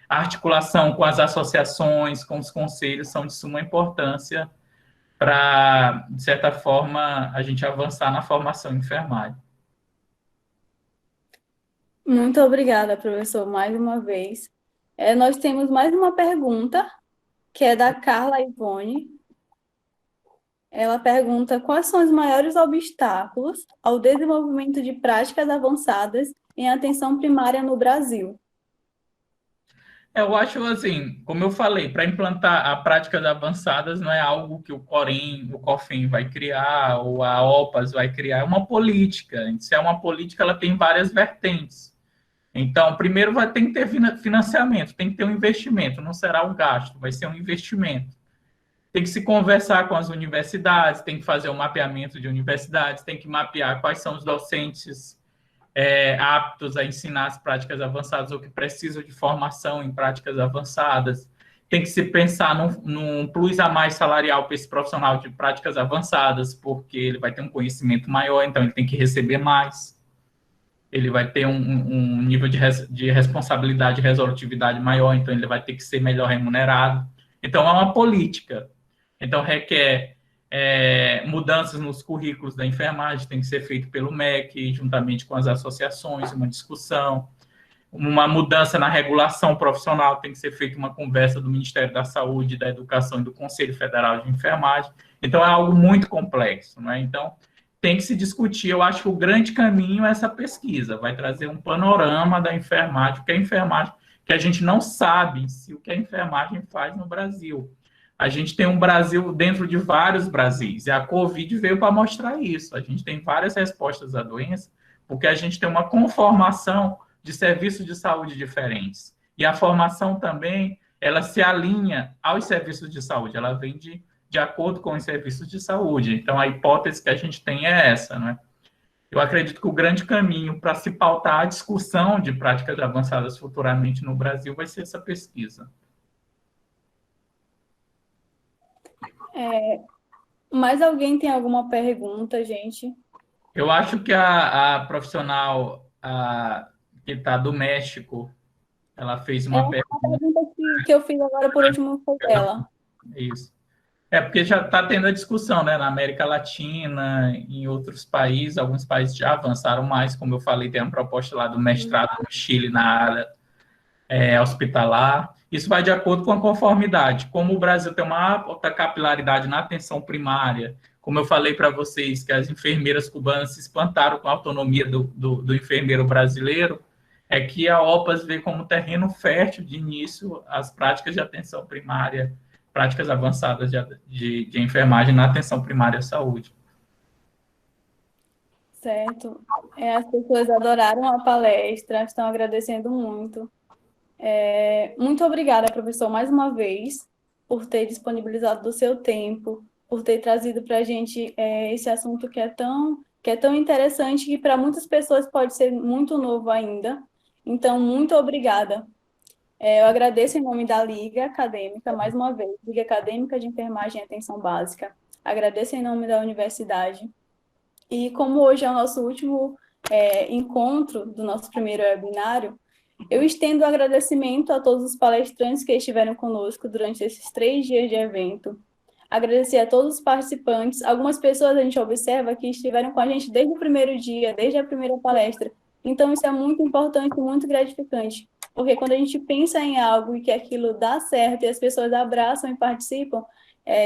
a articulação com as associações, com os conselhos, são de suma importância para, de certa forma, a gente avançar na formação em enfermagem. Muito obrigada, professor, mais uma vez. Nós temos mais uma pergunta, que é da Carla Ivone. Ela pergunta quais são os maiores obstáculos ao desenvolvimento de práticas avançadas em atenção primária no Brasil. Eu acho assim, como eu falei, para implantar a práticas avançadas não é algo que o Corém, o COFIN vai criar, ou a OPAS vai criar, é uma política. Se é uma política, ela tem várias vertentes. Então, primeiro tem que ter financiamento, tem que ter um investimento, não será um gasto, vai ser um investimento. Tem que se conversar com as universidades, tem que fazer um mapeamento de universidades, tem que mapear quais são os docentes aptos a ensinar as práticas avançadas ou que precisam de formação em práticas avançadas. Tem que se pensar num plus a mais salarial para esse profissional de práticas avançadas, porque ele vai ter um conhecimento maior, então ele tem que receber mais. Ele vai ter um nível de responsabilidade e resolutividade maior, então ele vai ter que ser melhor remunerado. Então, é uma política. Então, requer mudanças nos currículos da enfermagem, tem que ser feito pelo MEC, juntamente com as associações, uma discussão. Uma mudança na regulação profissional, tem que ser feita uma conversa do Ministério da Saúde, da Educação e do Conselho Federal de Enfermagem. Então, é algo muito complexo, né? Então, tem que se discutir. Eu acho que o grande caminho é essa pesquisa, vai trazer um panorama da enfermagem, que a enfermagem, que a gente não sabe se o que a enfermagem faz no Brasil. A gente tem um Brasil dentro de vários Brasis, e a Covid veio para mostrar isso. A gente tem várias respostas à doença, porque a gente tem uma conformação de serviços de saúde diferentes. E a formação também, ela se alinha aos serviços de saúde, ela vem de acordo com os serviços de saúde. Então, a hipótese que a gente tem é essa, né? Eu acredito que o grande caminho para se pautar a discussão de práticas avançadas futuramente no Brasil vai ser essa pesquisa. Mais alguém tem alguma pergunta, gente? Eu acho que a profissional que está do México, ela fez uma pergunta. A pergunta que eu fiz agora por último foi dela. Isso. Porque já está tendo a discussão, né? Na América Latina, em outros países, alguns países já avançaram mais, como eu falei, tem uma proposta lá do mestrado no Chile na área hospitalar. Isso vai de acordo com a conformidade. Como o Brasil tem uma alta capilaridade na atenção primária, como eu falei para vocês, que as enfermeiras cubanas se espantaram com a autonomia do enfermeiro brasileiro, é que a OPAS vê como terreno fértil de início as práticas de atenção primária, práticas avançadas de enfermagem na atenção primária à saúde. Certo. As pessoas adoraram a palestra, estão agradecendo muito. Muito obrigada, professor, mais uma vez, por ter disponibilizado do seu tempo, por ter trazido para a gente esse assunto que é tão interessante e para muitas pessoas pode ser muito novo ainda. Então, muito obrigada. Eu agradeço em nome da Liga Acadêmica, mais uma vez, Liga Acadêmica de Enfermagem e Atenção Básica. Agradeço em nome da universidade. E como hoje é o nosso último encontro do nosso primeiro webinário, eu estendo o agradecimento a todos os palestrantes que estiveram conosco durante esses 3 dias de evento. Agradecer a todos os participantes. Algumas pessoas a gente observa que estiveram com a gente desde o primeiro dia, desde a primeira palestra, Então, isso é muito importante, muito gratificante, porque quando a gente pensa em algo e que aquilo dá certo e as pessoas abraçam e participam,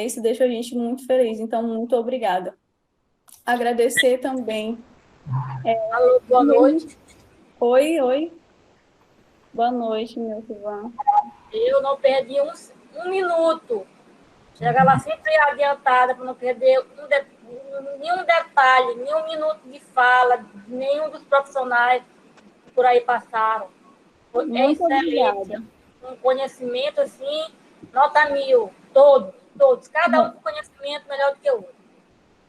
isso deixa a gente muito feliz. Então, muito obrigada. Agradecer também. Alô, boa noite. Oi. Boa noite, meu Silvão. Eu não perdi um minuto. Chegava sempre adiantada para não perder nenhum detalhe, nenhum minuto de fala, de nenhum dos profissionais que por aí passaram. É Muito excelente. obrigada. Um conhecimento assim, nota 1000. Todos. Cada um com conhecimento melhor do que o outro.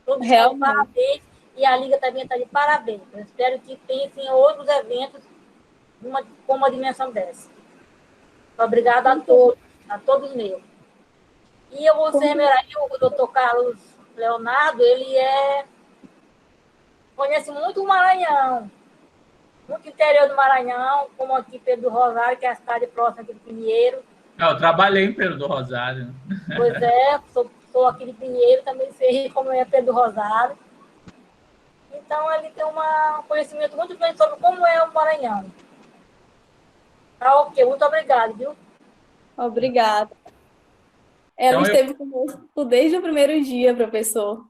Todos estão de parabéns e a Liga também está de parabéns. Eu espero que pensem em outros eventos com uma dimensão dessa. Obrigada a todos mesmo. E eu vou ser o doutor Carlos Leonardo, ele conhece muito o Maranhão, muito interior do Maranhão, como aqui Pedro do Rosário, que é a cidade próxima aqui de Pinheiro. Eu trabalhei em Pedro do Rosário. Pois é, sou aqui de Pinheiro, também sei como é Pedro do Rosário. Então, ele tem um conhecimento muito grande sobre como é o Maranhão. Tá ok, muito obrigada, viu? Obrigada. Ela esteve conosco desde o primeiro dia, professor.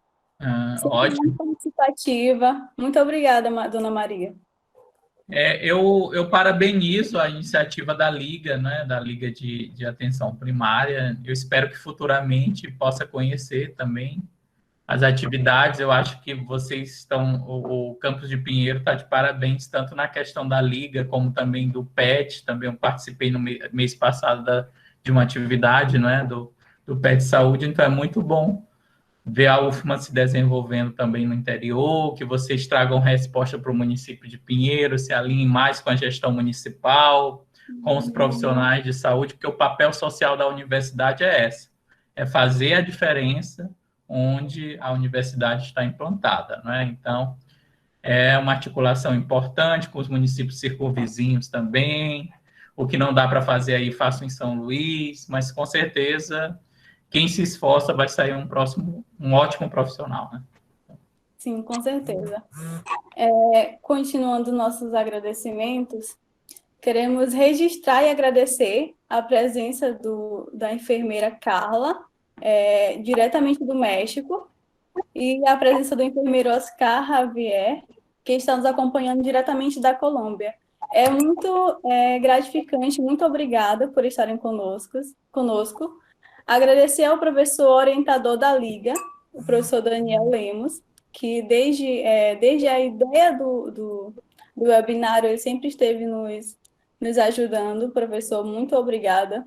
Ótimo. Muito participativa. Muito obrigada, dona Maria. Eu parabenizo a iniciativa da Liga, né, da Liga de Atenção Primária. Eu espero que futuramente possa conhecer também as atividades. Eu acho que vocês estão, o Campus de Pinheiro está de parabéns, tanto na questão da Liga, como também do PET. Também eu participei no mês passado de uma atividade, né, do PET Saúde, então é muito bom ver a UFMA se desenvolvendo também no interior, que vocês tragam resposta para o município de Pinheiro, se alinhem mais com a gestão municipal, com os profissionais de saúde, porque o papel social da universidade é fazer a diferença onde a universidade está implantada, né? Então, é uma articulação importante com os municípios circunvizinhos também. O que não dá para fazer aí, faço em São Luís, mas com certeza quem se esforça vai sair um ótimo profissional, né? Sim, com certeza. Continuando nossos agradecimentos, queremos registrar e agradecer a presença da enfermeira Carla, diretamente do México, e a presença do enfermeiro Oscar Javier, que está nos acompanhando diretamente da Colômbia. É muito gratificante, muito obrigada por estarem conosco. Agradecer ao professor orientador da Liga, o professor Daniel Lemos, que desde a ideia do webinário ele sempre esteve nos ajudando. Professor, muito obrigada.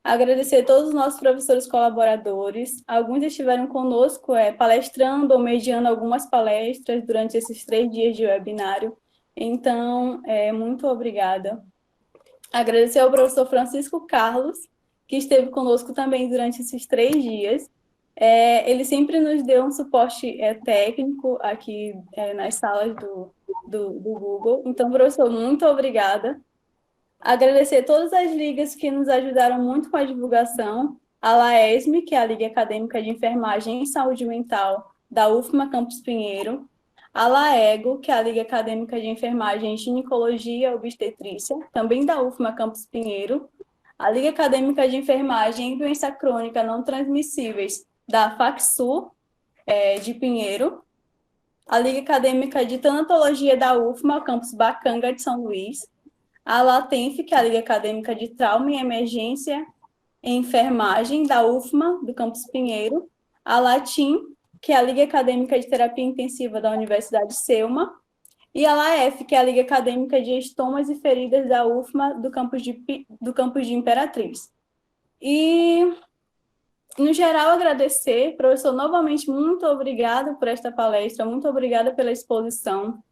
Agradecer a todos os nossos professores colaboradores. Alguns estiveram conosco palestrando ou mediando algumas palestras durante esses 3 dias de webinário. Então, muito obrigada. Agradecer ao professor Francisco Carlos, que esteve conosco também durante esses 3 dias. Ele sempre nos deu um suporte técnico aqui nas salas do Google. Então, professor, muito obrigada. Agradecer todas as ligas que nos ajudaram muito com a divulgação. A LAESM, que é a Liga Acadêmica de Enfermagem e Saúde Mental da UFMA Campus Pinheiro. A LAEGO, que é a Liga Acadêmica de Enfermagem e Ginecologia e Obstetrícia, também da UFMA Campus Pinheiro. A Liga Acadêmica de Enfermagem e Doença Crônica Não Transmissíveis, da FACSU, de Pinheiro. A Liga Acadêmica de Tanatologia da UFMA, Campus Bacanga, de São Luís. A LATENF, que é a Liga Acadêmica de Trauma e Emergência em Enfermagem, da UFMA, do Campus Pinheiro. A LATIM, que é a Liga Acadêmica de Terapia Intensiva da Universidade Selma. E a LAEF, que é a Liga Acadêmica de Estomas e Feridas da UFMA, do campus de Imperatriz. E, no geral, agradecer. Professor, novamente, muito obrigada por esta palestra, muito obrigada pela exposição.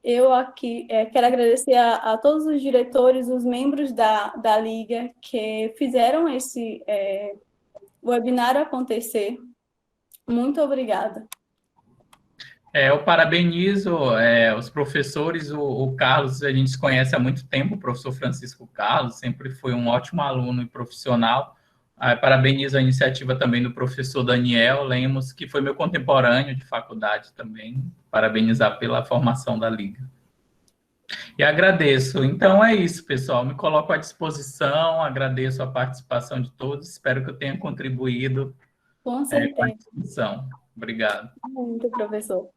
Eu aqui quero agradecer a todos os diretores, os membros da Liga, que fizeram esse webinário acontecer. Muito obrigada. Eu parabenizo os professores, o Carlos, a gente se conhece há muito tempo, o professor Francisco Carlos, sempre foi um ótimo aluno e profissional. Parabenizo a iniciativa também do professor Daniel Lemos, que foi meu contemporâneo de faculdade também, parabenizar pela formação da Liga. E agradeço. Então é isso, pessoal. Me coloco à disposição, agradeço a participação de todos, espero que eu tenha contribuído Com com a certeza. discussão. Obrigado. Muito, professor.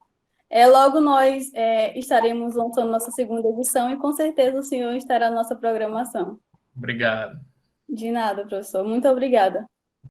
Logo nós estaremos lançando nossa segunda edição e com certeza o senhor estará na nossa programação. Obrigado. De nada, professor. Muito obrigada.